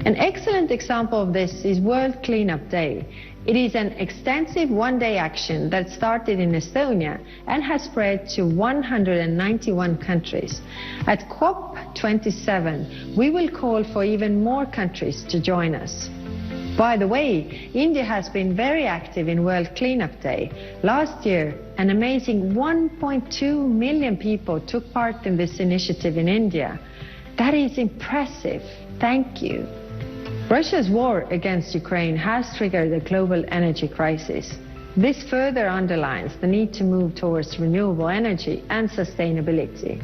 An excellent example of this is World Cleanup Day. It is an extensive one-day action that started in Estonia and has spread to 191 countries. At COP27, we will call for even more countries to join us. By the way, India has been very active in World Cleanup Day. Last year, an amazing 1.2 million people took part in this initiative in India. That is impressive. Thank you. Russia's war against Ukraine has triggered a global energy crisis. This further underlines the need to move towards renewable energy and sustainability.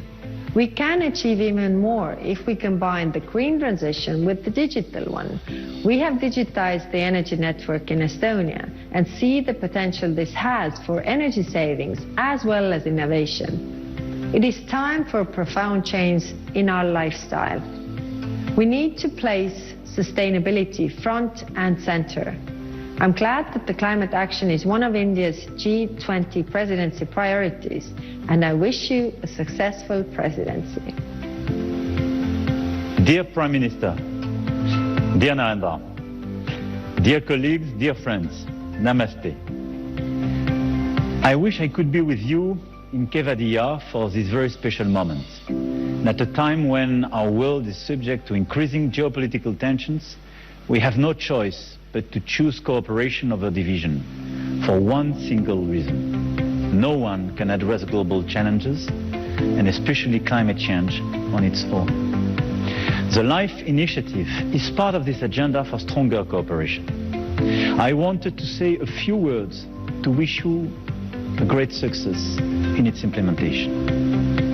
We can achieve even more if we combine the green transition with the digital one. We have digitized the energy network in Estonia and see the potential this has for energy savings as well as innovation. It is time for a profound change in our lifestyle. We need to place sustainability front and center. I'm glad that the climate action is one of India's G20 presidency priorities, and I wish you a successful presidency. Dear Prime Minister, dear Narendra, dear colleagues, dear friends, Namaste. I wish I could be with you in Kevadia for this very special moment. At a time when our world is subject to increasing geopolitical tensions, we have no choice but to choose cooperation over division for one single reason. No one can address global challenges, and especially climate change, on its own. The LiFE initiative is part of this agenda for stronger cooperation. I wanted to say a few words to wish you a great success in its implementation.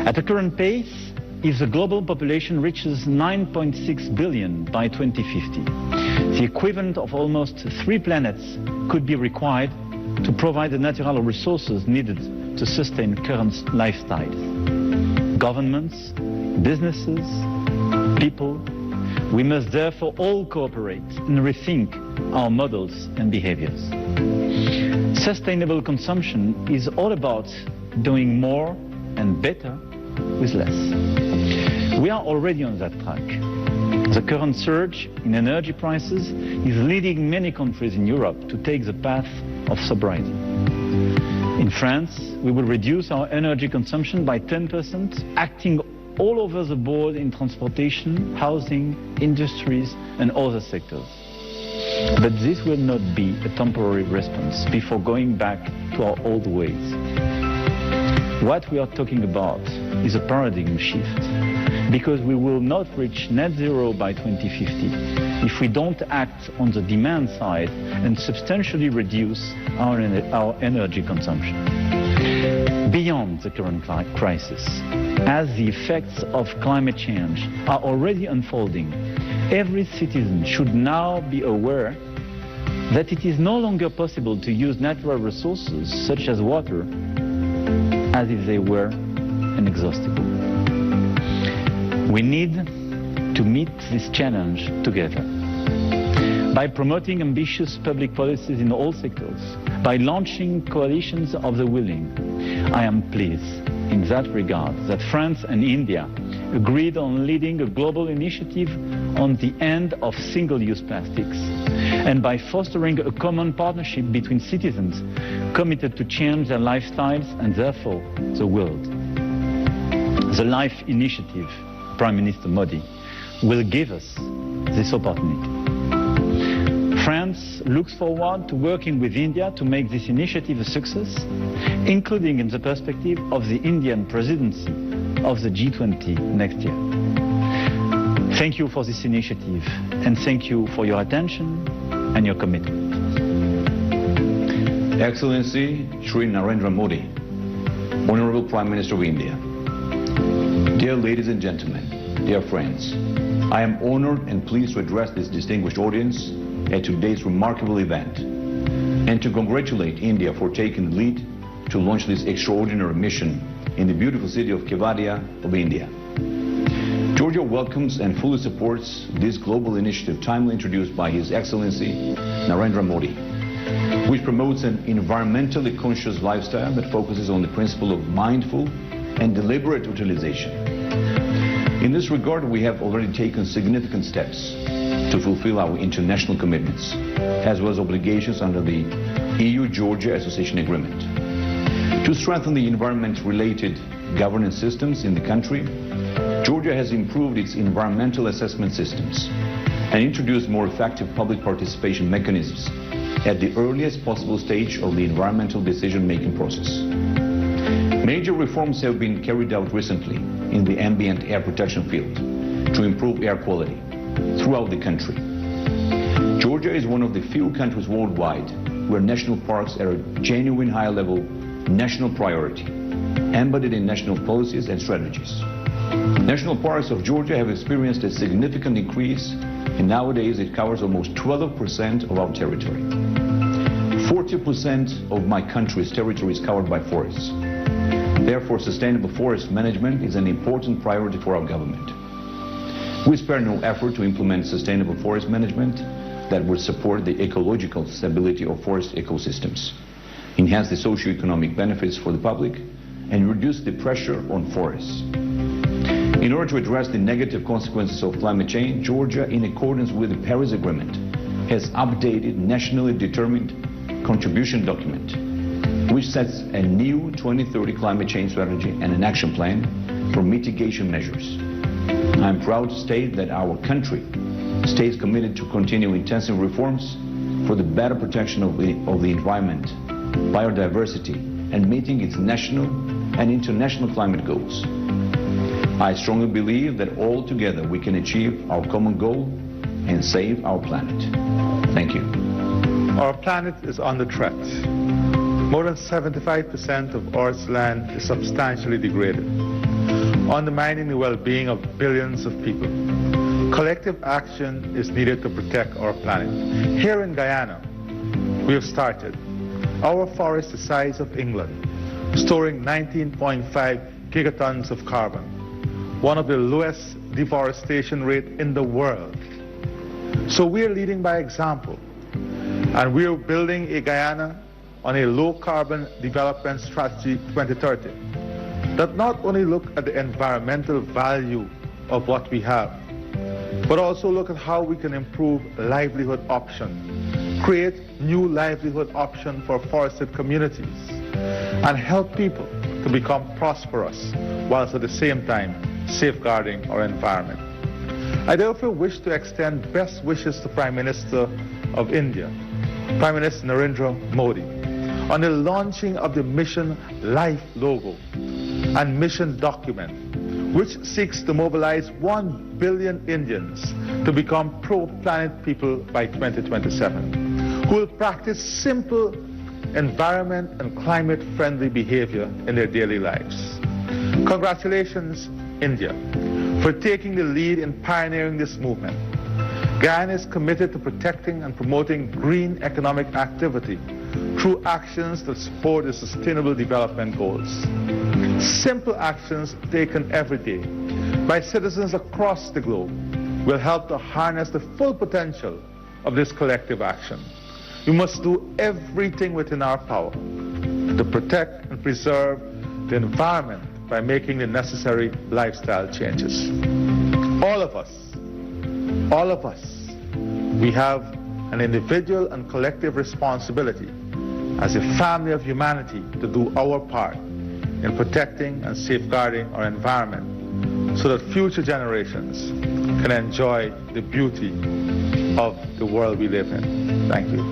At the current pace, if the global population reaches 9.6 billion by 2050, the equivalent of almost 3 planets could be required to provide the natural resources needed to sustain current lifestyles. Governments, businesses, people, we must therefore all cooperate and rethink our models and behaviors. Sustainable consumption is all about doing more and better with less. We are already on that track. The current surge in energy prices is leading many countries in Europe to take the path of sobriety. In France, we will reduce our energy consumption by 10%, acting all over the board in transportation, housing, industries, and other sectors. But this will not be a temporary response before going back to our old ways. What we are talking about is a paradigm shift, because we will not reach net zero by 2050 if we don't act on the demand side and substantially reduce our energy consumption. beyond the current crisis. As the effects of climate change are already unfolding, every citizen should now be aware that it is no longer possible to use natural resources such as water as if they were inexhaustible. We need to meet this challenge together by promoting ambitious public policies in all sectors, by launching coalitions of the willing. I am pleased in that regard that France and India agreed on leading a global initiative on the end of single-use plastics, and by fostering a common partnership between citizens committed to change their lifestyles and therefore the world. The LiFE initiative, Prime Minister Modi, will give us this opportunity. France looks forward to working with India to make this initiative a success, including in the perspective of the Indian presidency of the G20 next year. Thank you for this initiative, and thank you for your attention and your commitment. Excellency Shri Narendra Modi, Honorable Prime Minister of India, dear ladies and gentlemen, dear friends, I am honored and pleased to address this distinguished audience at today's remarkable event and to congratulate India for taking the lead to launch this extraordinary mission in the beautiful city of Kevadia of India. Georgia welcomes and fully supports this global initiative timely introduced by His Excellency Narendra Modi, which promotes an environmentally conscious lifestyle that focuses on the principle of mindful and deliberate utilization. In this regard, we have already taken significant steps to fulfill our international commitments, as well as obligations under the EU-Georgia Association Agreement. To strengthen the environment-related governance systems in the country, Georgia has improved its environmental assessment systems and introduced more effective public participation mechanisms at the earliest possible stage of the environmental decision-making process. Major reforms have been carried out recently in the ambient air protection field to improve air quality throughout the country. Georgia is one of the few countries worldwide where national parks are a genuine high-level national priority, embedded in national policies and strategies. National parks of Georgia have experienced a significant increase, and nowadays it covers almost 12% of our territory. 40% of my country's territory is covered by forests. Therefore, sustainable forest management is an important priority for our government. We spare no effort to implement sustainable forest management that will support the ecological stability of forest ecosystems, enhance the socio-economic benefits for the public, and reduce the pressure on forests. In order to address the negative consequences of climate change, Georgia, in accordance with the Paris Agreement, has updated nationally determined contribution document, which sets a new 2030 climate change strategy and an action plan for mitigation measures. I am proud to state that our country stays committed to continue intensive reforms for the better protection of the environment, biodiversity, and meeting its national and international climate goals. I strongly believe that all together we can achieve our common goal and save our planet. Thank you. Our planet is under threat. More than 75% of Earth's land is substantially degraded, undermining the well-being of billions of people. Collective action is needed to protect our planet. Here in Guyana, we have started. Our forest is the size of England, storing 19.5 gigatons of carbon, one of the lowest deforestation rates in the world. So we are leading by example, and we are building a Guyana on a low-carbon development strategy 2030 that not only look at the environmental value of what we have, but also look at how we can improve livelihood options, create new livelihood options for forested communities, and help people to become prosperous, whilst at the same time safeguarding our environment. I therefore wish to extend best wishes to Prime Minister of India, Prime Minister Narendra Modi, on the launching of the Mission LiFE logo and mission document, which seeks to mobilize 1 billion Indians to become pro-planet people by 2027, who will practice simple environment and climate-friendly behavior in their daily lives. Congratulations, India, for taking the lead in pioneering this movement. Guyana is committed to protecting and promoting green economic activity through actions that support the Sustainable Development Goals. Simple actions taken every day by citizens across the globe will help to harness the full potential of this collective action. We must do everything within our power to protect and preserve the environment by making the necessary lifestyle changes. All of us, we have an individual and collective responsibility as a family of humanity to do our part in protecting and safeguarding our environment so that future generations can enjoy the beauty of the world we live in. Thank you.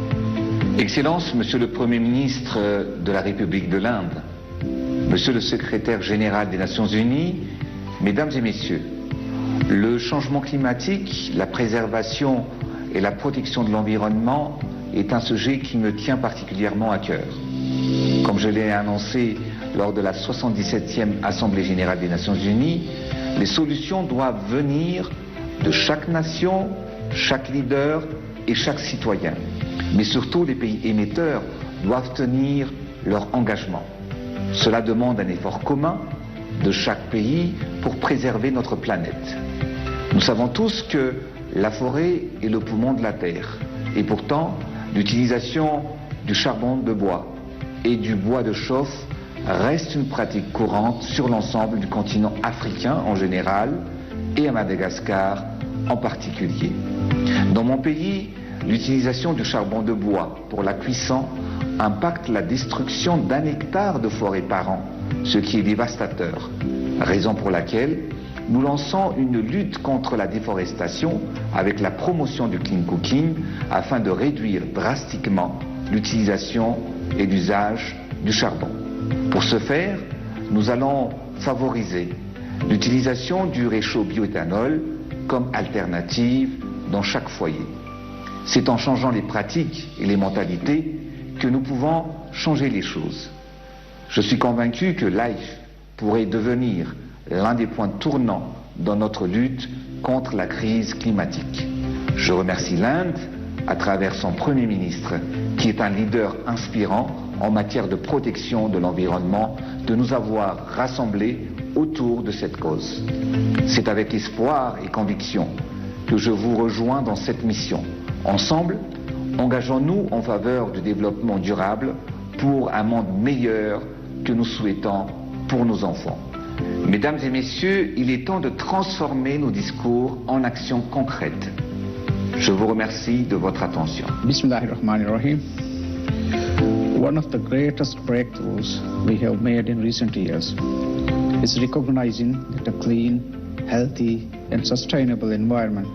Excellences, Monsieur le Premier ministre de la République de l'Inde, Monsieur le Secrétaire général des Nations Unies, Mesdames et Messieurs, le changement climatique, la préservation et la protection de l'environnement est un sujet qui me tient particulièrement à cœur. Comme je l'ai annoncé lors de la 77e Assemblée générale des Nations Unies, les solutions doivent venir de chaque nation, chaque leader et chaque citoyen. Mais surtout, les pays émetteurs doivent tenir leur engagement. Cela demande un effort commun de chaque pays pour préserver notre planète. Nous savons tous que la forêt est le poumon de la Terre. Et pourtant, l'utilisation du charbon de bois et du bois de chauffe reste une pratique courante sur l'ensemble du continent africain en général et à Madagascar en particulier. Dans mon pays, l'utilisation du charbon de bois pour la cuisson impacte la destruction d'1 hectare de forêt par an, ce qui est dévastateur. Raison pour laquelle nous lançons une lutte contre la déforestation avec la promotion du clean cooking afin de réduire drastiquement l'utilisation et l'usage du charbon. Pour ce faire, nous allons favoriser l'utilisation du réchaud bioéthanol comme alternative dans chaque foyer. C'est en changeant les pratiques et les mentalités que nous pouvons changer les choses. Je suis convaincu que LiFE pourrait devenir l'un des points tournants dans notre lutte contre la crise climatique. Je remercie l'Inde, à travers son Premier ministre, qui est un leader inspirant en matière de protection de l'environnement, de nous avoir rassemblés autour de cette cause. C'est avec espoir et conviction que je vous rejoins dans cette mission. Ensemble, engageons-nous en faveur du développement durable pour un monde meilleur que nous souhaitons pour nos enfants. Mesdames et messieurs, il est temps de transformer nos discours en actions concrètes. Je vous remercie de votre attention. Bismillahirrahmanirrahim. One of the greatest breakthroughs we have made in recent years is recognizing that a clean, healthy, and sustainable environment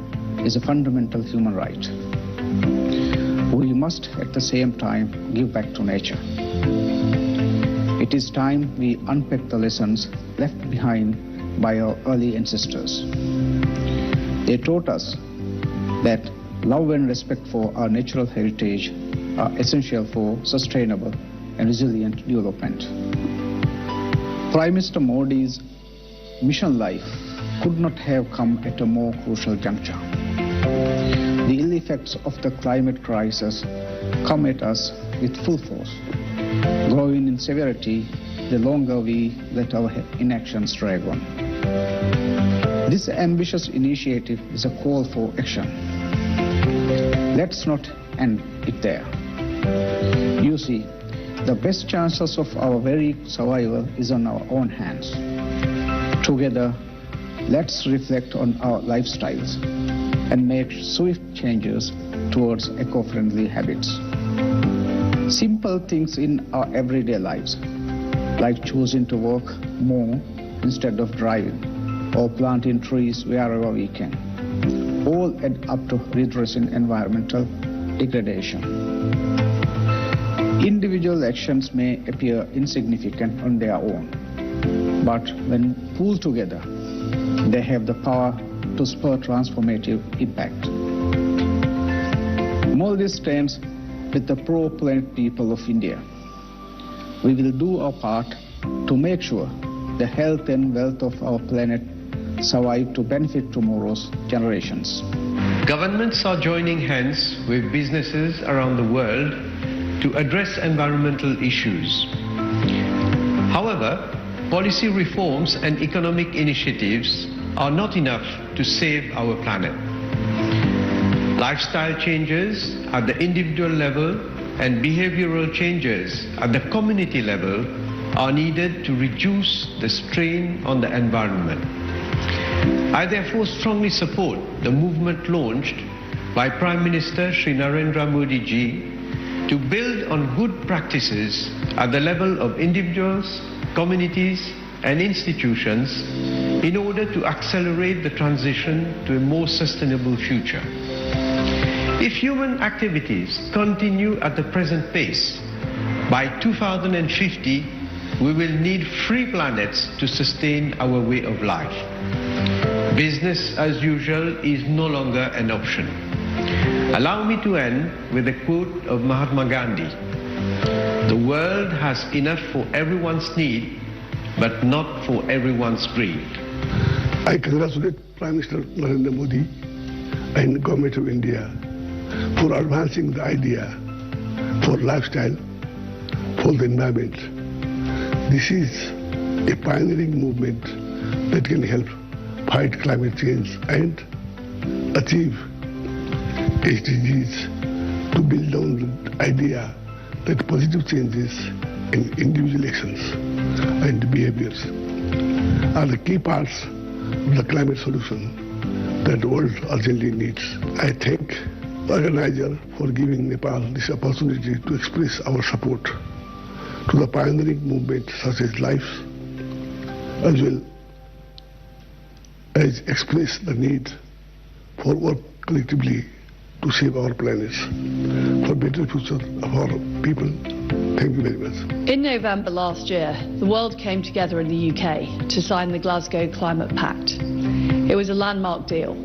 is a fundamental human right. We must at the same time give back to nature. It is time we unpack the lessons left behind by our early ancestors. They taught us that love and respect for our natural heritage are essential for sustainable and resilient development. Prime Minister Modi's mission LiFE could not have come at a more crucial juncture. The ill effects of the climate crisis come at us with full force, growing in severity the longer we let our inactions drag on. This ambitious initiative is a call for action. Let's not end it there. You see, the best chances of our very survival is on our own hands. Together, let's reflect on our lifestyles and make swift changes towards eco-friendly habits. Simple things in our everyday lives, like choosing to walk more instead of driving, or planting trees wherever we can, all add up to redressing environmental degradation. Individual actions may appear insignificant on their own, but when pulled together, they have the power to spur transformative impact. Modi stands with the pro-planet people of India we will do our part to make sure the health and wealth of our planet survive to benefit tomorrow's generations. Governments are joining hands with businesses around the world to address environmental issues. However, policy reforms and economic initiatives are not enough to save our planet. Lifestyle changes at the individual level and behavioral changes at the community level are needed to reduce the strain on the environment. I therefore strongly support the movement launched by Prime Minister Shri Narendra Modi ji to build on good practices at the level of individuals, communities and institutions in order to accelerate the transition to a more sustainable future. If human activities continue at the present pace, by 2050 we will need 3 planets to sustain our way of life. Business as usual is no longer an option. Allow me to end with a quote of Mahatma Gandhi. The world has enough for everyone's need, but not for everyone's greed. I congratulate Prime Minister Narendra Modi and Government of India for advancing the idea for lifestyle, for the environment. This is a pioneering movement that can help fight climate change and achieve SDGs to build on the idea that positive changes in individual actions and behaviors are the key parts of the climate solution that the world urgently needs. I thank the organizer for giving Nepal this opportunity to express our support to the pioneering movement such as LiFE, as well as express the need for work collectively to save our planet for better future of our people. Thank you very much. In November last year, the world came together in the UK to sign the Glasgow Climate Pact. It was a landmark deal.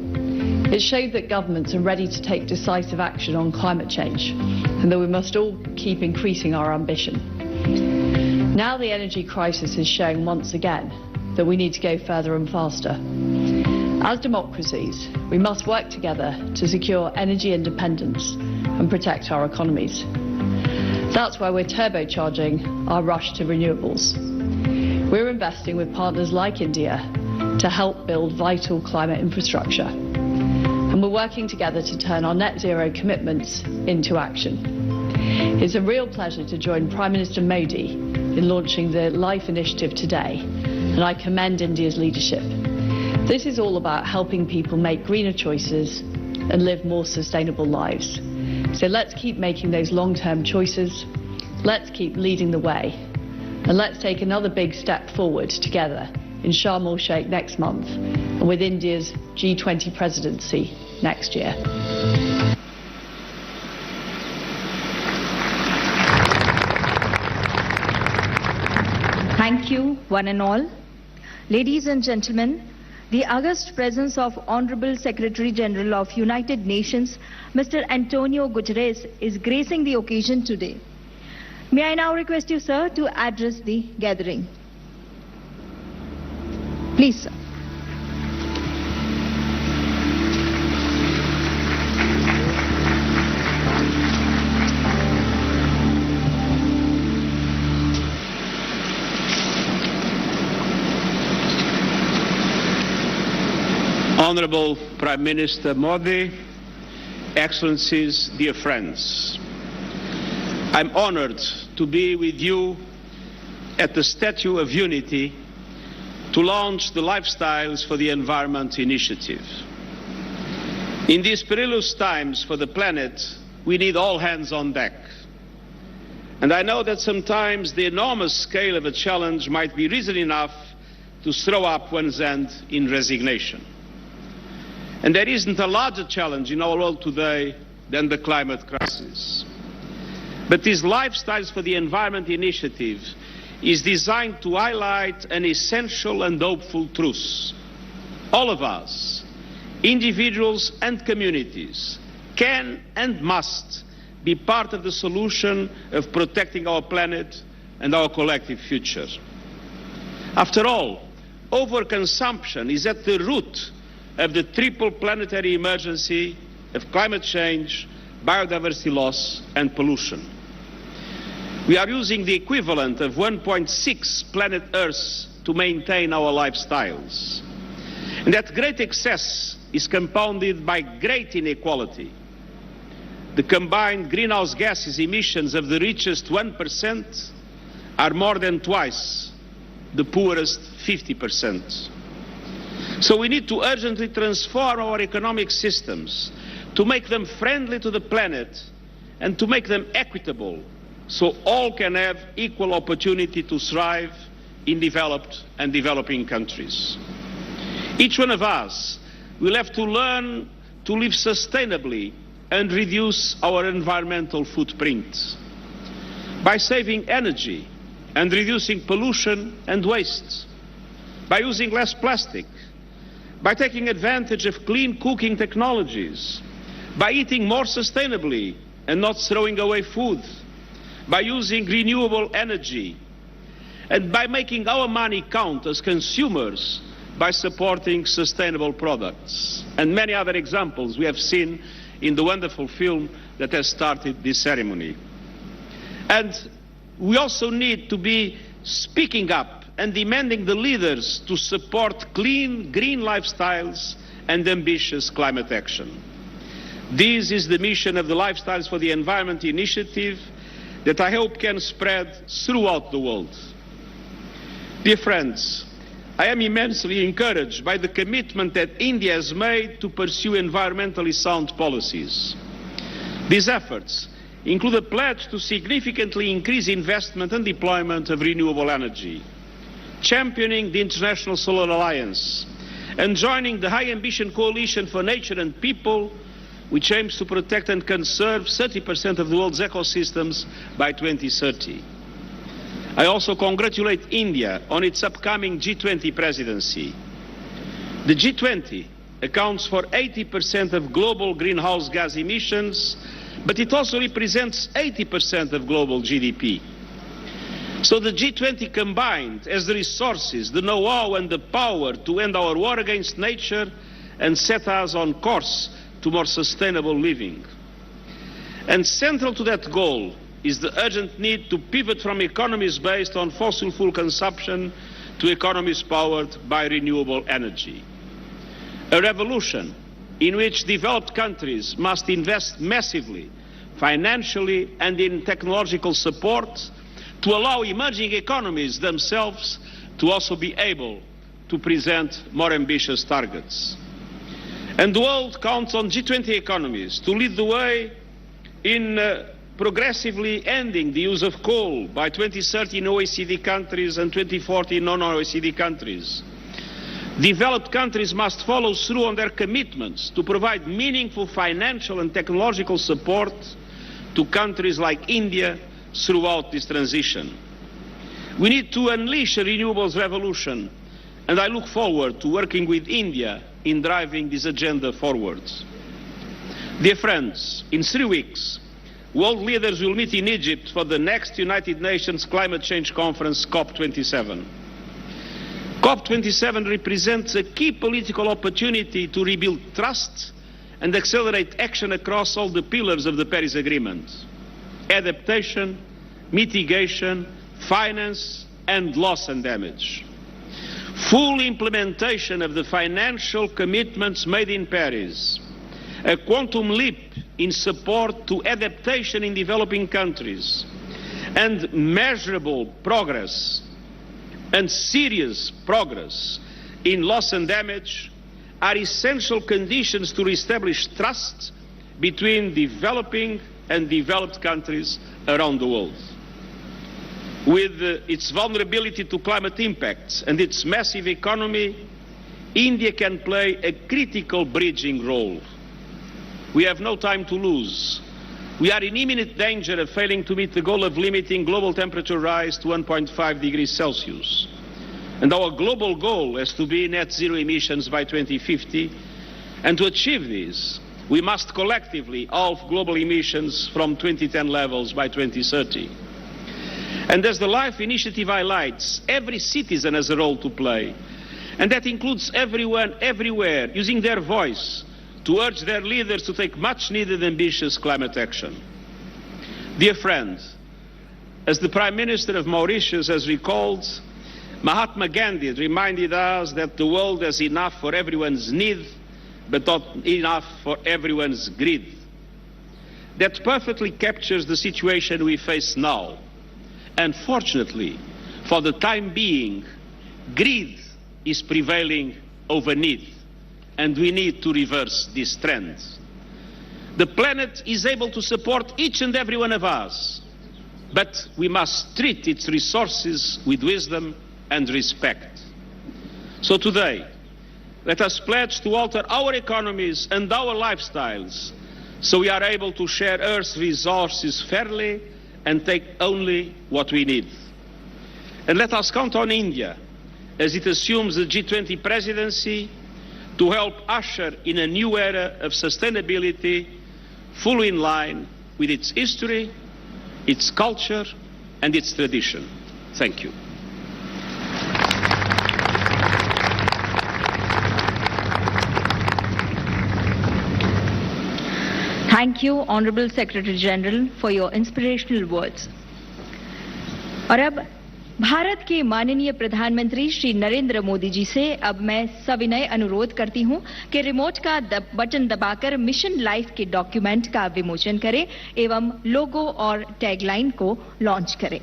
It showed that governments are ready to take decisive action on climate change and that we must all keep increasing our ambition. Now the energy crisis is showing once again that we need to go further and faster. As democracies, we must work together to secure energy independence and protect our economies. That's why we're turbocharging our rush to renewables. We're investing with partners like India to help build vital climate infrastructure. And we're working together to turn our net zero commitments into action. It's a real pleasure to join Prime Minister Modi in launching the LiFE initiative today, and I commend India's leadership. This is all about helping people make greener choices and live more sustainable lives. So let's keep making those long-term choices, let's keep leading the way, and let's take another big step forward together in Sharm el-Sheikh next month and with India's G20 presidency next year. Thank you, one and all. Ladies and gentlemen, the august presence of Honorable Secretary General of United Nations, Mr. Antonio Guterres, is gracing the occasion today. May I now request you, sir, to address the gathering. Please, sir. Honorable Prime Minister Modi, Excellencies, dear friends, I'm honored to be with you at the Statue of Unity to launch the Lifestyles for the Environment initiative. In these perilous times for the planet, we need all hands on deck. And I know that sometimes the enormous scale of a challenge might be reason enough to throw up one's hand in resignation. And there isn't a larger challenge in our world today than the climate crisis. But this Lifestyles for the Environment initiative is designed to highlight an essential and hopeful truth. All of us, individuals and communities, can and must be part of the solution of protecting our planet and our collective future. After all, overconsumption is at the root of the triple planetary emergency of climate change, biodiversity loss and pollution. We are using the equivalent of 1.6 planet Earth to maintain our lifestyles. And that great excess is compounded by great inequality. The combined greenhouse gases emissions of the richest 1% are more than twice the poorest 50%. So we need to urgently transform our economic systems to make them friendly to the planet and to make them equitable so all can have equal opportunity to thrive in developed and developing countries. Each one of us will have to learn to live sustainably and reduce our environmental footprint by saving energy and reducing pollution and waste, by using less plastic, by taking advantage of clean cooking technologies, by eating more sustainably and not throwing away food, by using renewable energy, and by making our money count as consumers by supporting sustainable products. And many other examples we have seen in the wonderful film that has started this ceremony. And we also need to be speaking up and demanding the leaders to support clean, green lifestyles and ambitious climate action. This is the mission of the Lifestyles for the Environment initiative that I hope can spread throughout the world. Dear friends, I am immensely encouraged by the commitment that India has made to pursue environmentally sound policies. These efforts include a pledge to significantly increase investment and deployment of renewable energy, championing the International Solar Alliance, and joining the High Ambition Coalition for Nature and People, which aims to protect and conserve 30% of the world's ecosystems by 2030. I also congratulate India on its upcoming G20 presidency. The G20 accounts for 80% of global greenhouse gas emissions, but it also represents 80% of global GDP. So the G20 combined has the resources, the know-how and the power to end our war against nature and set us on course to more sustainable living. And central to that goal is the urgent need to pivot from economies based on fossil fuel consumption to economies powered by renewable energy. A revolution in which developed countries must invest massively, financially and in technological support to allow emerging economies themselves to also be able to present more ambitious targets. And the world counts on G20 economies to lead the way in progressively ending the use of coal by 2030 in OECD countries and 2040 in non-OECD countries. Developed countries must follow through on their commitments to provide meaningful financial and technological support to countries like India throughout this transition. We need to unleash a renewables revolution, and I look forward to working with India in driving this agenda forward. Dear friends, in 3 weeks, world leaders will meet in Egypt for the next United Nations Climate Change Conference, COP27. COP27 represents a key political opportunity to rebuild trust and accelerate action across all the pillars of the Paris Agreement: adaptation, mitigation, finance, and loss and damage. Full implementation of the financial commitments made in Paris, a quantum leap in support to adaptation in developing countries, and measurable progress and serious progress in loss and damage are essential conditions to reestablish trust between developing and developed countries around the world. With its vulnerability to climate impacts and its massive economy, India can play a critical bridging role. We have no time to lose. We are in imminent danger of failing to meet the goal of limiting global temperature rise to 1.5 degrees Celsius. And our global goal has to be net zero emissions by 2050. And to achieve this, we must collectively halve global emissions from 2010 levels by 2030. And as the LiFE initiative highlights, every citizen has a role to play. And that includes everyone, everywhere, using their voice to urge their leaders to take much-needed ambitious climate action. Dear friends, as the Prime Minister of Mauritius has recalled, Mahatma Gandhi reminded us that the world has enough for everyone's need, but not enough for everyone's greed. That perfectly captures the situation we face now. Unfortunately, for the time being, greed is prevailing over need, and we need to reverse this trend. The planet is able to support each and every one of us, but we must treat its resources with wisdom and respect. So today, let us pledge to alter our economies and our lifestyles so we are able to share Earth's resources fairly and take only what we need. And let us count on India, as it assumes the G20 presidency, to help usher in a new era of sustainability fully in line with its history, its culture, and its tradition. Thank you. Thank you, Honorable Secretary General, for your inspirational words. और अब भारत के माननीय प्रधानमंत्री श्री नरेंद्र मोदी जी से अब मैं सविनय अनुरोध करती हूं कि रिमोट का बटन दबाकर मिशन लाइफ के डॉक्यूमेंट का विमोचन करें एवं लोगो और टैगलाइन को लॉन्च करें।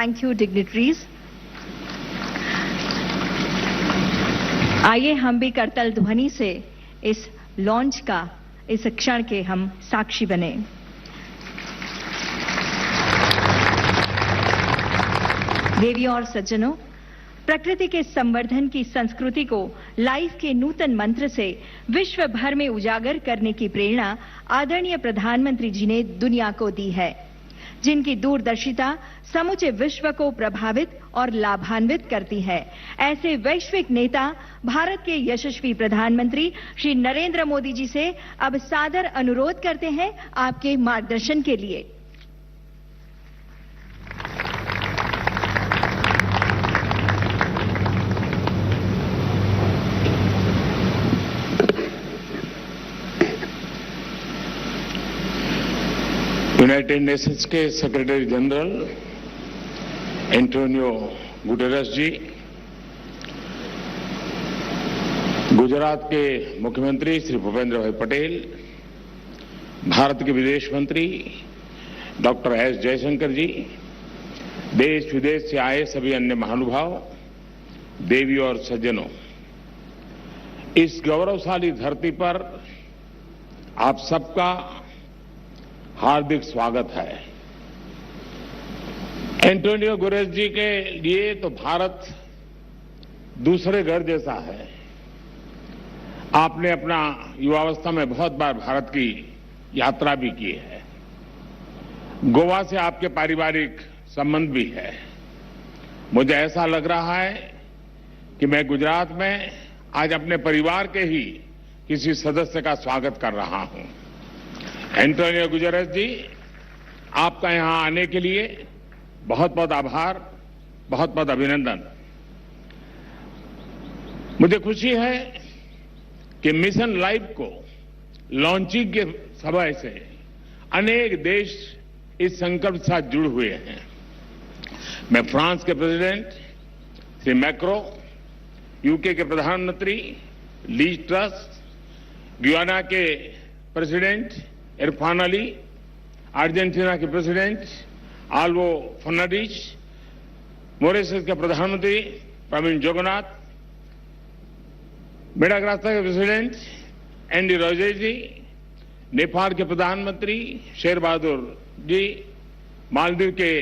Thank you, dignitaries. आइए हम भी करतल ध्वनि से इस लॉन्च का, इस क्षण के हम साक्षी बने। देवियों और सज्जनों, प्रकृति के संवर्धन की संस्कृति को लाइफ के नूतन मंत्र से विश्व भर में उजागर करने की प्रेरणा आदरणीय प्रधानमंत्री जी ने दुनिया को दी है, जिनकी दूरदर्शिता समूचे विश्व को प्रभावित और लाभान्वित करती है। ऐसे वैश्विक नेता भारत के यशस्वी प्रधानमंत्री श्री नरेंद्र मोदी जी से अब सादर अनुरोध करते हैं आपके मार्गदर्शन के लिए। यूनाइटेड नेशंस के सेक्रेटरी जनरल एंटोनियो गुटेरेस जी, गुजरात के मुख्यमंत्री श्री भूपेंद्र भाई पटेल, भारत के विदेश मंत्री डॉक्टर एस जयशंकर जी, देश विदेश से आए सभी अन्य महानुभाव, देवी और सज्जनों, इस गौरवशाली धरती पर आप सबका हार्दिक स्वागत है। एंटोनियो गुटेरेस जी के लिए तो भारत दूसरे घर जैसा है। आपने अपना युवावस्था में बहुत बार भारत की यात्रा भी की है। गोवा से आपके पारिवारिक संबंध भी है। मुझे ऐसा लग रहा है कि मैं गुजरात में आज अपने परिवार के ही किसी सदस्य का स्वागत कर रहा हूं। एंटोनियो गुटेरेस जी, आपका यहां आने के लिए बहुत बहुत आभार, बहुत बहुत अभिनंदन। मुझे खुशी है कि मिशन लाइफ को लॉन्चिंग के समय से अनेक देश इस संकल्प के साथ जुड़े हुए हैं। मैं फ्रांस के प्रेसिडेंट श्री मैक्रो, यूके के प्रधानमंत्री लीज ट्रस, गुयाना के प्रेसिडेंट इरफान अली, अर्जेंटीना के प्रेसिडेंट आल्वो फर्नांडिस, मॉरिशस के प्रधानमंत्री प्रवीण जगन्नाथ, मेडागास्कर के प्रेसिडेंट एंडी रोजे जी, नेपाल के प्रधानमंत्री शेर बहादुर जी, मालदीव के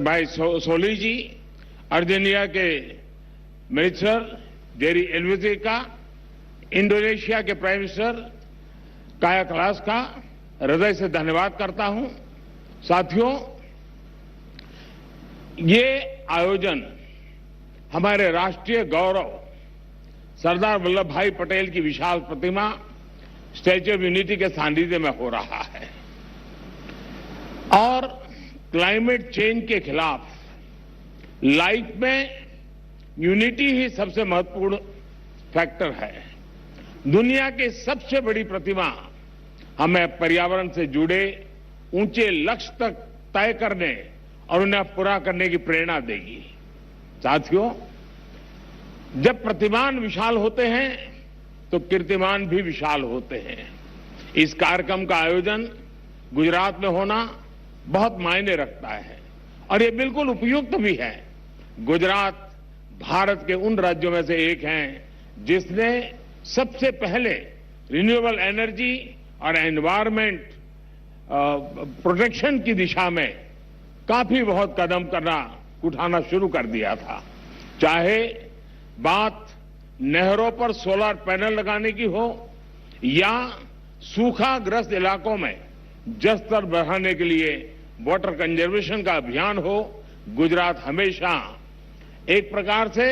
भाई सोली जी, अर्जेंटीना के मिनिस्टर जेरी एल्वेजी का, इंडोनेशिया के प्राइम मिनिस्टर काया कलास का हृदय से धन्यवाद करता हूं। साथियों, ये आयोजन हमारे राष्ट्रीय गौरव सरदार वल्लभ भाई पटेल की विशाल प्रतिमा स्टैच्यू ऑफ यूनिटी के सानिध्य में हो रहा है और क्लाइमेट चेंज के खिलाफ लाइफ में यूनिटी ही सबसे महत्वपूर्ण फैक्टर है। दुनिया की सबसे बड़ी प्रतिमा हमें पर्यावरण से जुड़े ऊंचे लक्ष्य तक तय करने और उन्हें पूरा करने की प्रेरणा देगी। साथियों, जब प्रतिमान विशाल होते हैं तो कीर्तिमान भी विशाल होते हैं। इस कार्यक्रम का आयोजन गुजरात में होना बहुत मायने रखता है और ये बिल्कुल उपयुक्त भी है। गुजरात भारत के उन राज्यों में से एक है जिसने सबसे पहले रिन्यूएबल एनर्जी और एनवायरमेंट प्रोटेक्शन की दिशा में काफी बहुत कदम उठाना शुरू कर दिया था। चाहे बात नहरों पर सोलर पैनल लगाने की हो या सूखाग्रस्त इलाकों में जल स्तर बढ़ाने के लिए वाटर कंजर्वेशन का अभियान हो, गुजरात हमेशा एक प्रकार से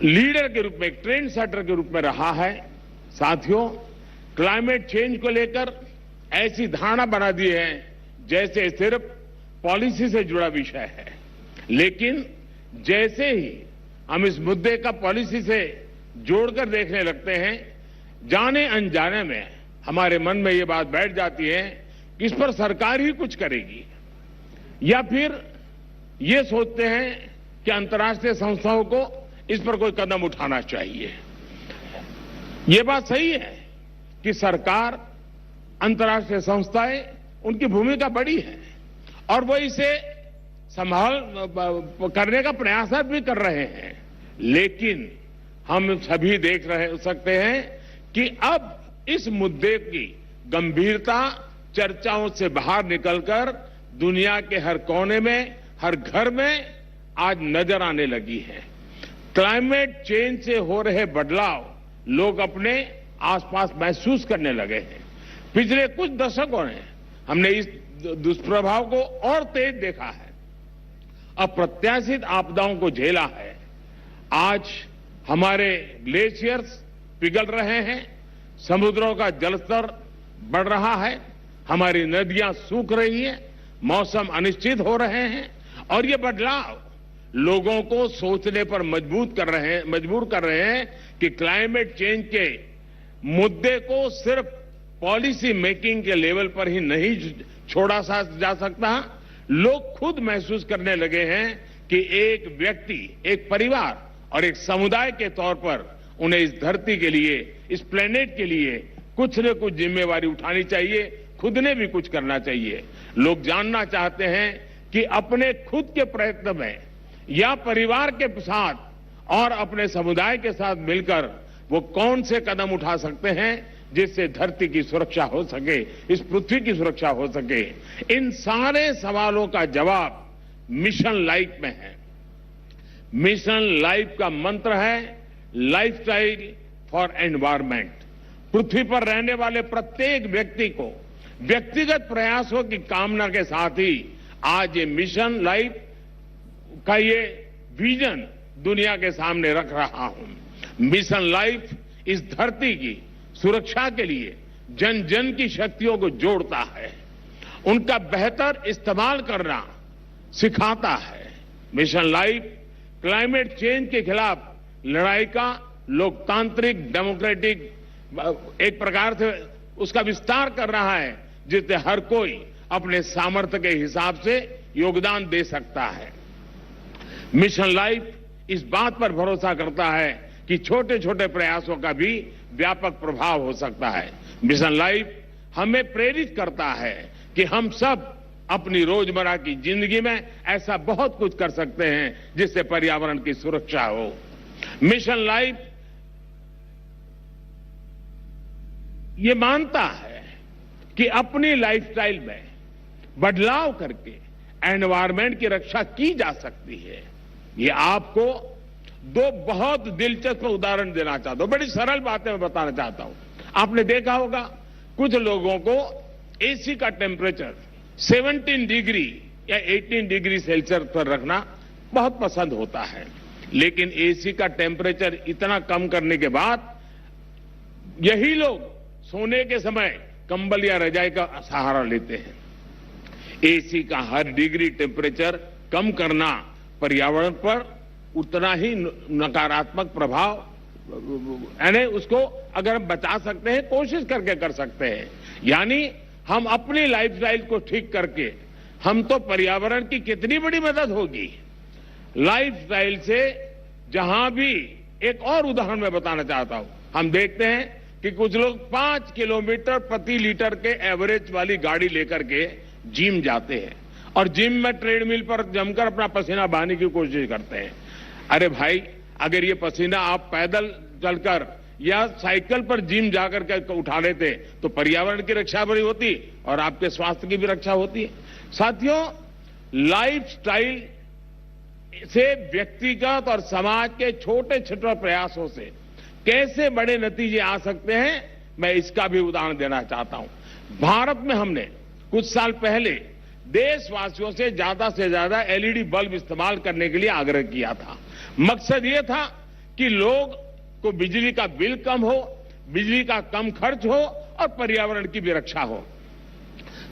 लीडर के रूप में, एक ट्रेंड सेटर के रूप में रहा है। साथियों, क्लाइमेट चेंज को लेकर ऐसी धारणा बना दी है जैसे सिर्फ पॉलिसी से जुड़ा विषय है, लेकिन जैसे ही हम इस मुद्दे का पॉलिसी से जोड़कर देखने लगते हैं, जाने अनजाने में हमारे मन में ये बात बैठ जाती है कि इस पर सरकार ही कुछ करेगी, या फिर ये सोचते हैं कि अंतर्राष्ट्रीय संस्थाओं को इस पर कोई कदम उठाना चाहिए। ये बात सही है कि सरकार, अंतर्राष्ट्रीय संस्थाएं, उनकी भूमिका बड़ी है और वो इसे संभाल करने का प्रयास भी कर रहे हैं, लेकिन हम सभी देख सकते हैं कि अब इस मुद्दे की गंभीरता चर्चाओं से बाहर निकलकर दुनिया के हर कोने में, हर घर में आज नजर आने लगी है। क्लाइमेट चेंज से हो रहे बदलाव लोग अपने आसपास महसूस करने लगे हैं। पिछले कुछ दशकों में हमने इस दुष्प्रभाव को और तेज देखा है, अप्रत्याशित आपदाओं को झेला है। आज हमारे ग्लेशियर्स पिघल रहे हैं, समुद्रों का जलस्तर बढ़ रहा है, हमारी नदियां सूख रही हैं, मौसम अनिश्चित हो रहे हैं और ये बदलाव लोगों को सोचने पर मजबूर कर रहे हैं कि क्लाइमेट चेंज के मुद्दे को सिर्फ पॉलिसी मेकिंग के लेवल पर ही नहीं छोड़ा जा सकता। लोग खुद महसूस करने लगे हैं कि एक व्यक्ति, एक परिवार और एक समुदाय के तौर पर उन्हें इस धरती के लिए, इस प्लेनेट के लिए कुछ न कुछ जिम्मेवारी उठानी चाहिए, खुद ने भी कुछ करना चाहिए। लोग जानना चाहते हैं कि अपने खुद के प्रयत्न में या परिवार के साथ और अपने समुदाय के साथ मिलकर वो कौन से कदम उठा सकते हैं जिससे धरती की सुरक्षा हो सके, इस पृथ्वी की सुरक्षा हो सके। इन सारे सवालों का जवाब मिशन लाइफ में है। मिशन लाइफ का मंत्र है लाइफस्टाइल फॉर एनवायरमेंट। पृथ्वी पर रहने वाले प्रत्येक व्यक्ति को व्यक्तिगत प्रयासों की कामना के साथ ही आज ये मिशन लाइफ का ये विजन दुनिया के सामने रख रहा हूं। मिशन लाइफ इस धरती की सुरक्षा के लिए जन जन की शक्तियों को जोड़ता है, उनका बेहतर इस्तेमाल करना सिखाता है। मिशन लाइफ क्लाइमेट चेंज के खिलाफ लड़ाई का लोकतांत्रिक, डेमोक्रेटिक एक प्रकार से उसका विस्तार कर रहा है, जिससे हर कोई अपने सामर्थ्य के हिसाब से योगदान दे सकता है। मिशन लाइफ इस बात पर भरोसा करता है कि छोटे छोटे प्रयासों का भी व्यापक प्रभाव हो सकता है। मिशन लाइफ हमें प्रेरित करता है कि हम सब अपनी रोजमर्रा की जिंदगी में ऐसा बहुत कुछ कर सकते हैं जिससे पर्यावरण की सुरक्षा हो। मिशन लाइफ ये मानता है कि अपनी लाइफस्टाइल में बदलाव करके एनवायरमेंट की रक्षा की जा सकती है। ये आपको दो बहुत दिलचस्प उदाहरण देना चाहता हूं, बड़ी सरल बातें मैं बताना चाहता हूं। आपने देखा होगा कुछ लोगों को एसी का टेम्परेचर 17 डिग्री या 18 डिग्री सेल्सियस पर रखना बहुत पसंद होता है, लेकिन एसी का टेम्परेचर इतना कम करने के बाद यही लोग सोने के समय कंबल या रजाई का सहारा लेते हैं। एसी का हर डिग्री टेम्परेचर कम करना पर्यावरण पर उतना ही नकारात्मक प्रभाव, यानी उसको अगर हम बचा सकते हैं कोशिश करके कर सकते हैं। यानी हम अपनी लाइफस्टाइल को ठीक करके हम तो पर्यावरण की कितनी बड़ी मदद होगी। लाइफस्टाइल से जहां भी एक और उदाहरण मैं बताना चाहता हूं, हम देखते हैं कि कुछ लोग 5 किलोमीटर प्रति लीटर के एवरेज वाली गाड़ी लेकर के जिम जाते हैं और जिम में ट्रेडमिल पर जमकर अपना पसीना बहाने की कोशिश करते हैं। अरे भाई, अगर ये पसीना आप पैदल चलकर या साइकिल पर जिम जाकर के उठा लेते तो पर्यावरण की रक्षा भी होती और आपके स्वास्थ्य की भी रक्षा होती है। साथियों, लाइफस्टाइल से व्यक्तिगत और समाज के छोटे छोटे प्रयासों से कैसे बड़े नतीजे आ सकते हैं, मैं इसका भी उदाहरण देना चाहता हूं। भारत में हमने कुछ साल पहले देशवासियों से ज्यादा एलईडी बल्ब इस्तेमाल करने के लिए आग्रह किया था। मकसद ये था कि लोग को बिजली का बिल कम हो, बिजली का कम खर्च हो और पर्यावरण की भी रक्षा हो।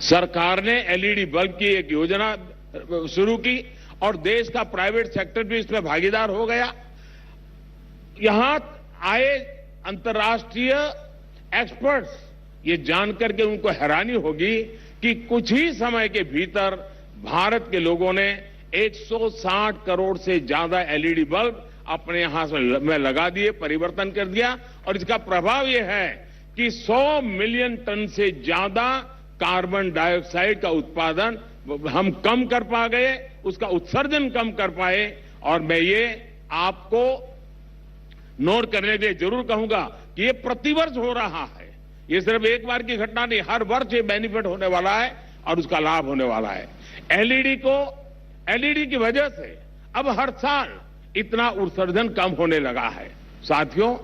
सरकार ने एलईडी बल्ब की एक योजना शुरू की और देश का प्राइवेट सेक्टर भी इसमें भागीदार हो गया। यहां आए अंतर्राष्ट्रीय एक्सपर्ट्स ये जानकर के उनको हैरानी होगी कि कुछ ही समय के भीतर भारत के लोगों ने 160 करोड़ से ज्यादा एलईडी बल्ब अपने यहां में लगा दिए, परिवर्तन कर दिया। और इसका प्रभाव यह है कि 100 मिलियन टन से ज्यादा कार्बन डाइऑक्साइड का उत्पादन हम कम कर पा गए, उसका उत्सर्जन कम कर पाए। और मैं ये आपको नोट करने के लिए जरूर कहूंगा कि ये प्रतिवर्ष हो रहा है, ये सिर्फ एक बार की घटना नहीं, हर वर्ष ये बेनिफिट होने वाला है और उसका लाभ होने वाला है। एलईडी की वजह से अब हर साल इतना उत्सर्जन कम होने लगा है। साथियों,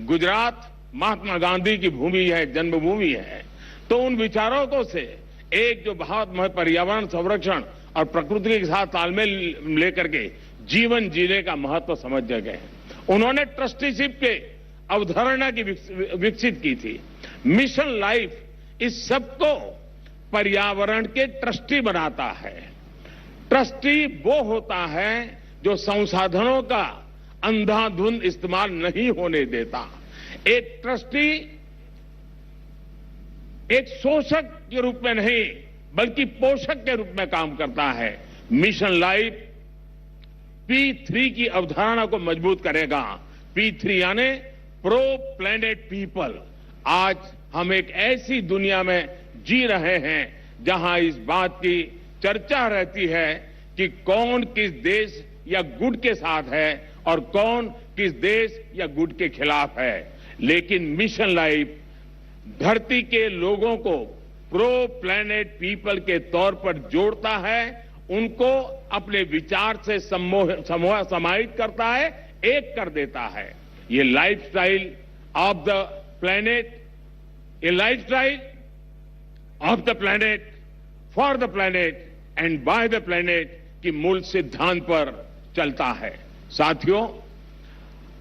गुजरात महात्मा गांधी की भूमि है, जन्मभूमि है, तो उन विचारकों से एक जो बहुत पर्यावरण संरक्षण और प्रकृति के साथ तालमेल लेकर के जीवन जीने का महत्व समझ गए। उन्होंने ट्रस्टीशिप के अवधारणा की विकसित की थी। मिशन लाइफ इस सबको पर्यावरण के ट्रस्टी बनाता है। ट्रस्टी वो होता है जो संसाधनों का अंधाधुंध इस्तेमाल नहीं होने देता। एक ट्रस्टी एक शोषक के रूप में नहीं बल्कि पोषक के रूप में काम करता है। मिशन लाइफ P3 की अवधारणा को मजबूत करेगा। P3 यानी प्रो प्लेनेट पीपल। आज हम एक ऐसी दुनिया में जी रहे हैं जहां इस बात की चर्चा रहती है कि कौन किस देश या गुट के साथ है और कौन किस देश या गुट के खिलाफ है। लेकिन मिशन लाइफ धरती के लोगों को प्रो प्लेनेट पीपल के तौर पर जोड़ता है, उनको अपने विचार से समाहित करता है, एक कर देता है। ये लाइफस्टाइल ऑफ द प्लेनेट, ये lifestyle of the planet, for the planet and by the planet की मूल सिद्धांत पर चलता है। साथियों,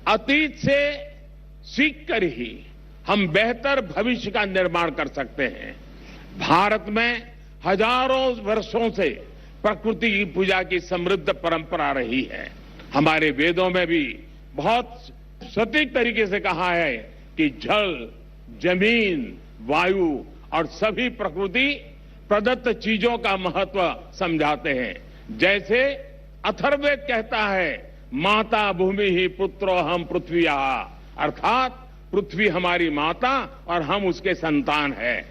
अतीत से सीखकर ही हम बेहतर भविष्य का निर्माण कर सकते हैं। भारत में हजारों वर्षों से प्रकृति की पूजा की समृद्ध परंपरा रही है। हमारे वेदों में भी बहुत सटीक तरीके से कहा है कि जल, जमीन, वायु और सभी प्रकृति प्रदत्त चीजों का महत्व समझाते हैं। जैसे अथर्ववेद कहता है, माता भूमि ही पुत्रो हम पृथ्वीया, अर्थात पृथ्वी हमारी माता और हम उसके संतान हैं।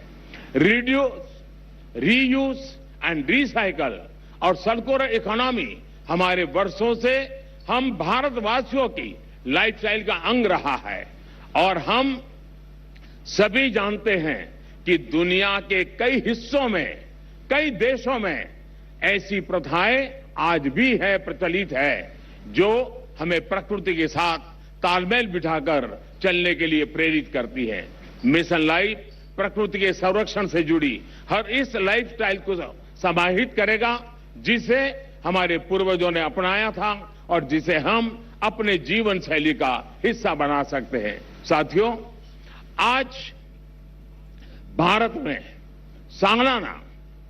रीयूज एंड रिसाइकल और सर्कुलर इकोनॉमी हमारे वर्षों से हम भारतवासियों की लाइफस्टाइल का अंग रहा है और हम सभी जानते हैं कि दुनिया के कई हिस्सों में, कई देशों में ऐसी प्रथाएं आज भी है, प्रचलित है, जो हमें प्रकृति के साथ तालमेल बिठाकर चलने के लिए प्रेरित करती है। मिशन लाइफ प्रकृति के संरक्षण से जुड़ी हर इस लाइफस्टाइल को समाहित करेगा जिसे हमारे पूर्वजों ने अपनाया था और जिसे हम अपने जीवन शैली का हिस्सा बना सकते हैं। साथियों, आज भारत में सालाना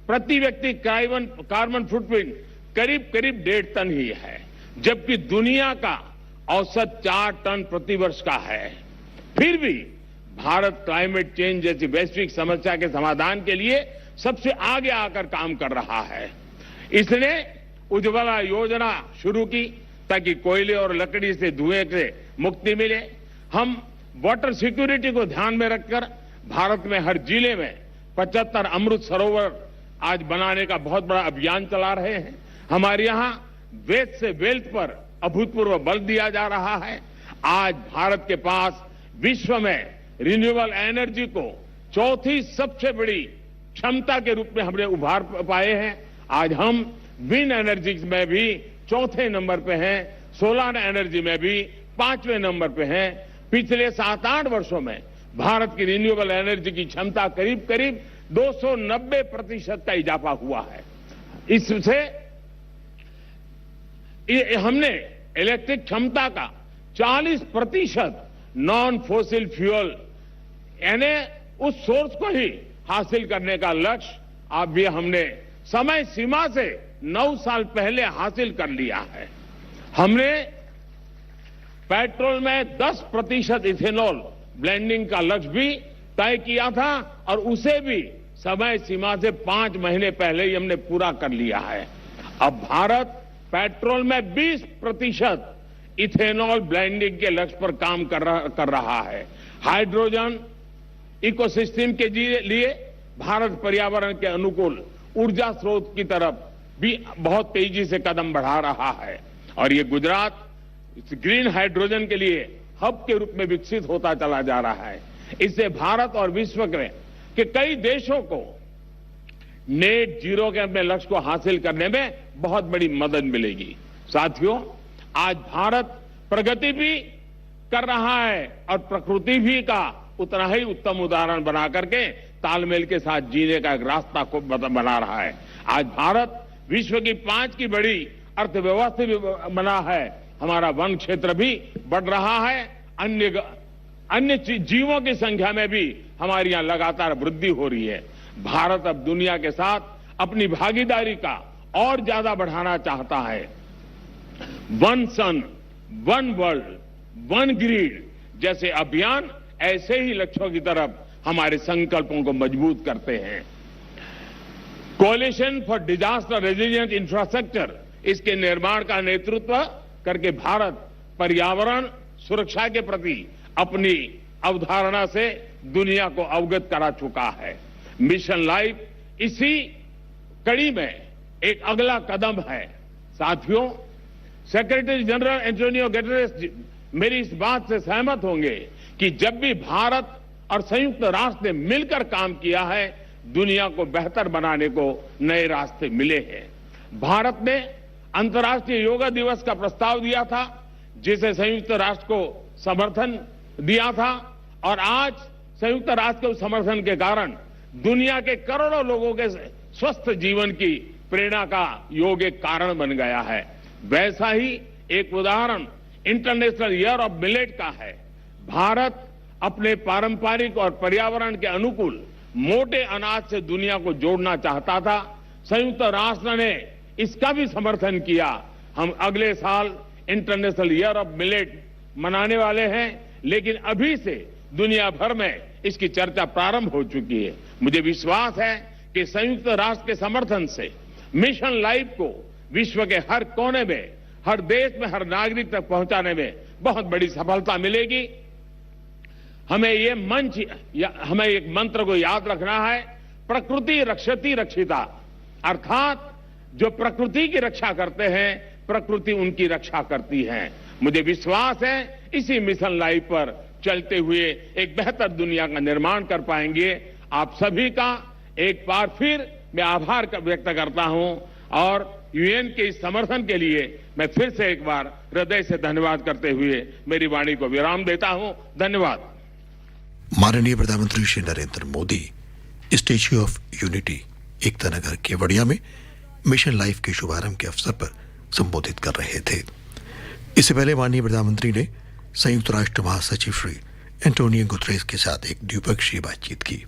प्रति व्यक्ति कार्बन फुटप्रिंट करीब 1.5 टन ही है, जबकि दुनिया का औसत 4 टन प्रति वर्ष का है। फिर भी भारत क्लाइमेट चेंज जैसी वैश्विक समस्या के समाधान के लिए सबसे आगे आकर काम कर रहा है। इसने उज्ज्वला योजना शुरू की ताकि कोयले और लकड़ी से धुएं से मुक्ति मिले। हम वाटर सिक्योरिटी को ध्यान में रखकर भारत में हर जिले में 75 अमृत सरोवर आज बनाने का बहुत बड़ा अभियान चला रहे हैं। हमारे यहां वेस्ट से वेल्थ पर अभूतपूर्व बल दिया जा रहा है। आज भारत के पास विश्व में रिन्यूएबल एनर्जी को चौथी सबसे बड़ी क्षमता के रूप में हमने उभार पाए हैं। आज हम विंड एनर्जी में भी चौथे नंबर पे हैं, सोलर एनर्जी में भी 5वें नंबर पे हैं। पिछले 7-8 वर्षों में भारत की रिन्यूएबल एनर्जी की क्षमता करीब 290% का इजाफा हुआ है। इससे हमने इलेक्ट्रिक क्षमता का 40% नॉन फॉसिल फ्यूल यानी उस सोर्स को ही हासिल करने का लक्ष्य अब भी हमने समय सीमा से 9 साल पहले हासिल कर लिया है। हमने पेट्रोल में 10% इथेनॉल ब्लेंडिंग का लक्ष्य भी तय किया था और उसे भी समय सीमा से 5 महीने पहले ही हमने पूरा कर लिया है। अब भारत पेट्रोल में 20% इथेनॉल ब्लेंडिंग के लक्ष्य पर काम कर रहा है। हाइड्रोजन इकोसिस्टम के लिए भारत पर्यावरण के अनुकूल ऊर्जा स्रोत की तरफ भी बहुत तेजी से कदम बढ़ा रहा है और ये गुजरात ग्रीन हाइड्रोजन के लिए हब के रूप में विकसित होता चला जा रहा है। इससे भारत और विश्व के कई देशों को नेट जीरो के अपने लक्ष्य को हासिल करने में बहुत बड़ी मदद मिलेगी। साथियों, आज भारत प्रगति भी कर रहा है और प्रकृति भी का उतना ही उत्तम उदाहरण बना करके तालमेल के साथ जीने का एक रास्ता को बना रहा है। आज भारत विश्व की 5 की बड़ी अर्थव्यवस्था भी बना है। हमारा वन क्षेत्र भी बढ़ रहा है। अन्य जीवों की संख्या में भी हमारी यहां लगातार वृद्धि हो रही है। भारत अब दुनिया के साथ अपनी भागीदारी का और ज्यादा बढ़ाना चाहता है। वन सन, वन वर्ल्ड, वन ग्रिड जैसे अभियान ऐसे ही लक्ष्यों की तरफ हमारे संकल्पों को मजबूत करते हैं। Coalition for disaster resilient infrastructure, इसके निर्माण का नेतृत्व करके भारत पर्यावरण सुरक्षा के प्रति अपनी अवधारणा से दुनिया को अवगत करा चुका है। मिशन लाइफ इसी कड़ी में एक अगला कदम है। साथियों, सेक्रेटरी जनरल एंटोनियो गुटेरेस मेरी इस बात से सहमत होंगे कि जब भी भारत और संयुक्त राष्ट्र ने मिलकर काम किया है, दुनिया को बेहतर बनाने को नए रास्ते मिले हैं। भारत ने अंतर्राष्ट्रीय योगा दिवस का प्रस्ताव दिया था, जिसे संयुक्त राष्ट्र को समर्थन दिया था और आज संयुक्त राष्ट्र के समर्थन के कारण दुनिया के करोड़ों लोगों के स्वस्थ जीवन की प्रेरणा का योग एक कारण बन गया है। वैसा ही एक उदाहरण इंटरनेशनल ईयर ऑफ मिलेट का है। भारत अपने पारंपरिक और पर्यावरण के अनुकूल मोटे अनाज से दुनिया को जोड़ना चाहता था। संयुक्त राष्ट्र ने इसका भी समर्थन किया। हम अगले साल इंटरनेशनल ईयर ऑफ मिलेट मनाने वाले हैं, लेकिन अभी से दुनिया भर में इसकी चर्चा प्रारंभ हो चुकी है। मुझे विश्वास है कि संयुक्त राष्ट्र के समर्थन से मिशन लाइफ को विश्व के हर कोने में, हर देश में, हर नागरिक तक पहुंचाने में बहुत बड़ी सफलता मिलेगी। हमें एक मंत्र को याद रखना है, प्रकृति रक्षति रक्षिता। अर्थात जो प्रकृति की रक्षा करते हैं, प्रकृति उनकी रक्षा करती है। मुझे विश्वास है इसी मिशन लाइफ पर चलते हुए एक बेहतर दुनिया का निर्माण कर पाएंगे। आप सभी का एक बार फिर मैं आभार व्यक्त करता हूं और यूएन के इस समर्थन के लिए मैं फिर से एक बार हृदय से धन्यवाद करते हुए मेरी वाणी को विराम देता हूं। धन्यवाद। माननीय प्रधानमंत्री Shri Narendra Modi Statue of Unity Ekta Nagar Kevadia में मिशन लाइफ के शुभारंभ के अवसर पर संबोधित कर रहे थे। इससे पहले माननीय प्रधानमंत्री ने संयुक्त राष्ट्र महासचिव श्री एंटोनियो गुतरेस के साथ एक द्विपक्षीय बातचीत की।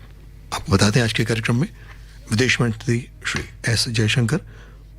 आपको बता दें आज के कार्यक्रम में विदेश मंत्री श्री एस जयशंकर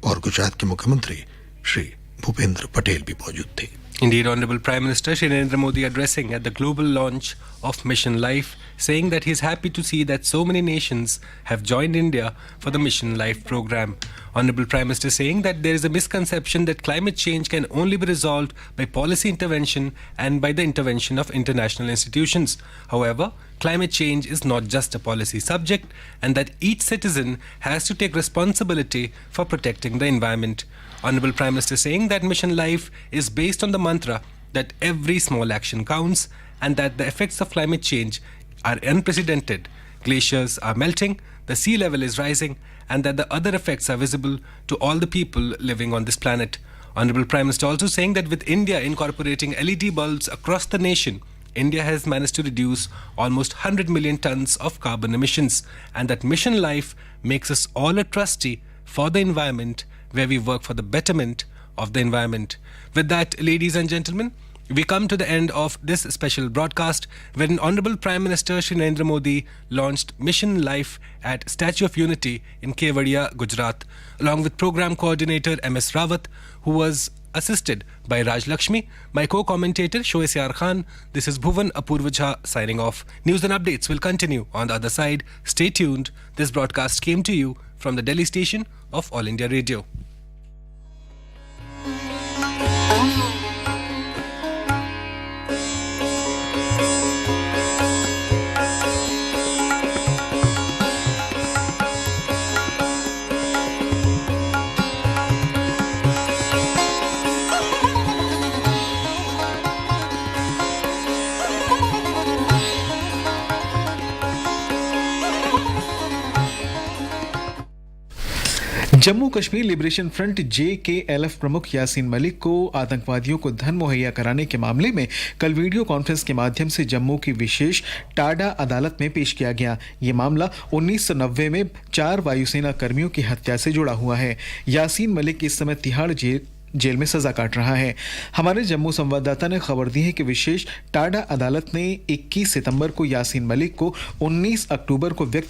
और गुजरात के मुख्यमंत्री श्री भूपेंद्र पटेल भी मौजूद थे। Indeed, Honorable Prime Minister Shri Narendra Modi addressing at the global launch of Mission Life, saying that he is happy to see that so many nations have joined India for the Mission Life program. Honorable Prime Minister saying that there is a misconception that climate change can only be resolved by policy intervention and by the intervention of international institutions. However, climate change is not just a policy subject, and that each citizen has to take responsibility for protecting the environment. Honorable Prime Minister saying that Mission Life is based on the mantra that every small action counts and that the effects of climate change are unprecedented. Glaciers are melting, the sea level is rising, and that the other effects are visible to all the people living on this planet. Honorable Prime Minister also saying that with India incorporating LED bulbs across the nation, India has managed to reduce almost 100 million tons of carbon emissions, and that Mission Life makes us all a trustee for the environment, where we work for the betterment of the environment. With that, ladies and gentlemen, we come to the end of this special broadcast wherein Honorable Prime Minister Shri Narendra Modi launched Mission Life at Statue of Unity in Kevadia, Gujarat, along with Program Coordinator MS Rawat, who was assisted by Raj Lakshmi, my co-commentator Shoaib Yar Khan. This is Bhuvan Apurva Jha signing off. News and updates will continue on the other side. Stay tuned. This broadcast came to you from the Delhi station of All India Radio. Jammu Kashmir liberation front JKLF प्रमुख यासीन मलिक को आतंकवादियों को धन मुहैया कराने के मामले में कल वीडियो कॉन्फ्रेंस के माध्यम से जम्मू की विशेष टाडा अदालत में पेश किया गया। ये मामला 1990 में 4 वायुसेना कर्मियों की हत्या से जुड़ा हुआ है। यासीन मलिक इस समय तिहाड़ जेल में सजा काट रहा है। हमारे जम्मू संवाददाता ने खबर दी है कि विशेष टाडा अदालत ने 21 सितंबर को यासीन मलिक को 19 अक्टूबर को व्यक्त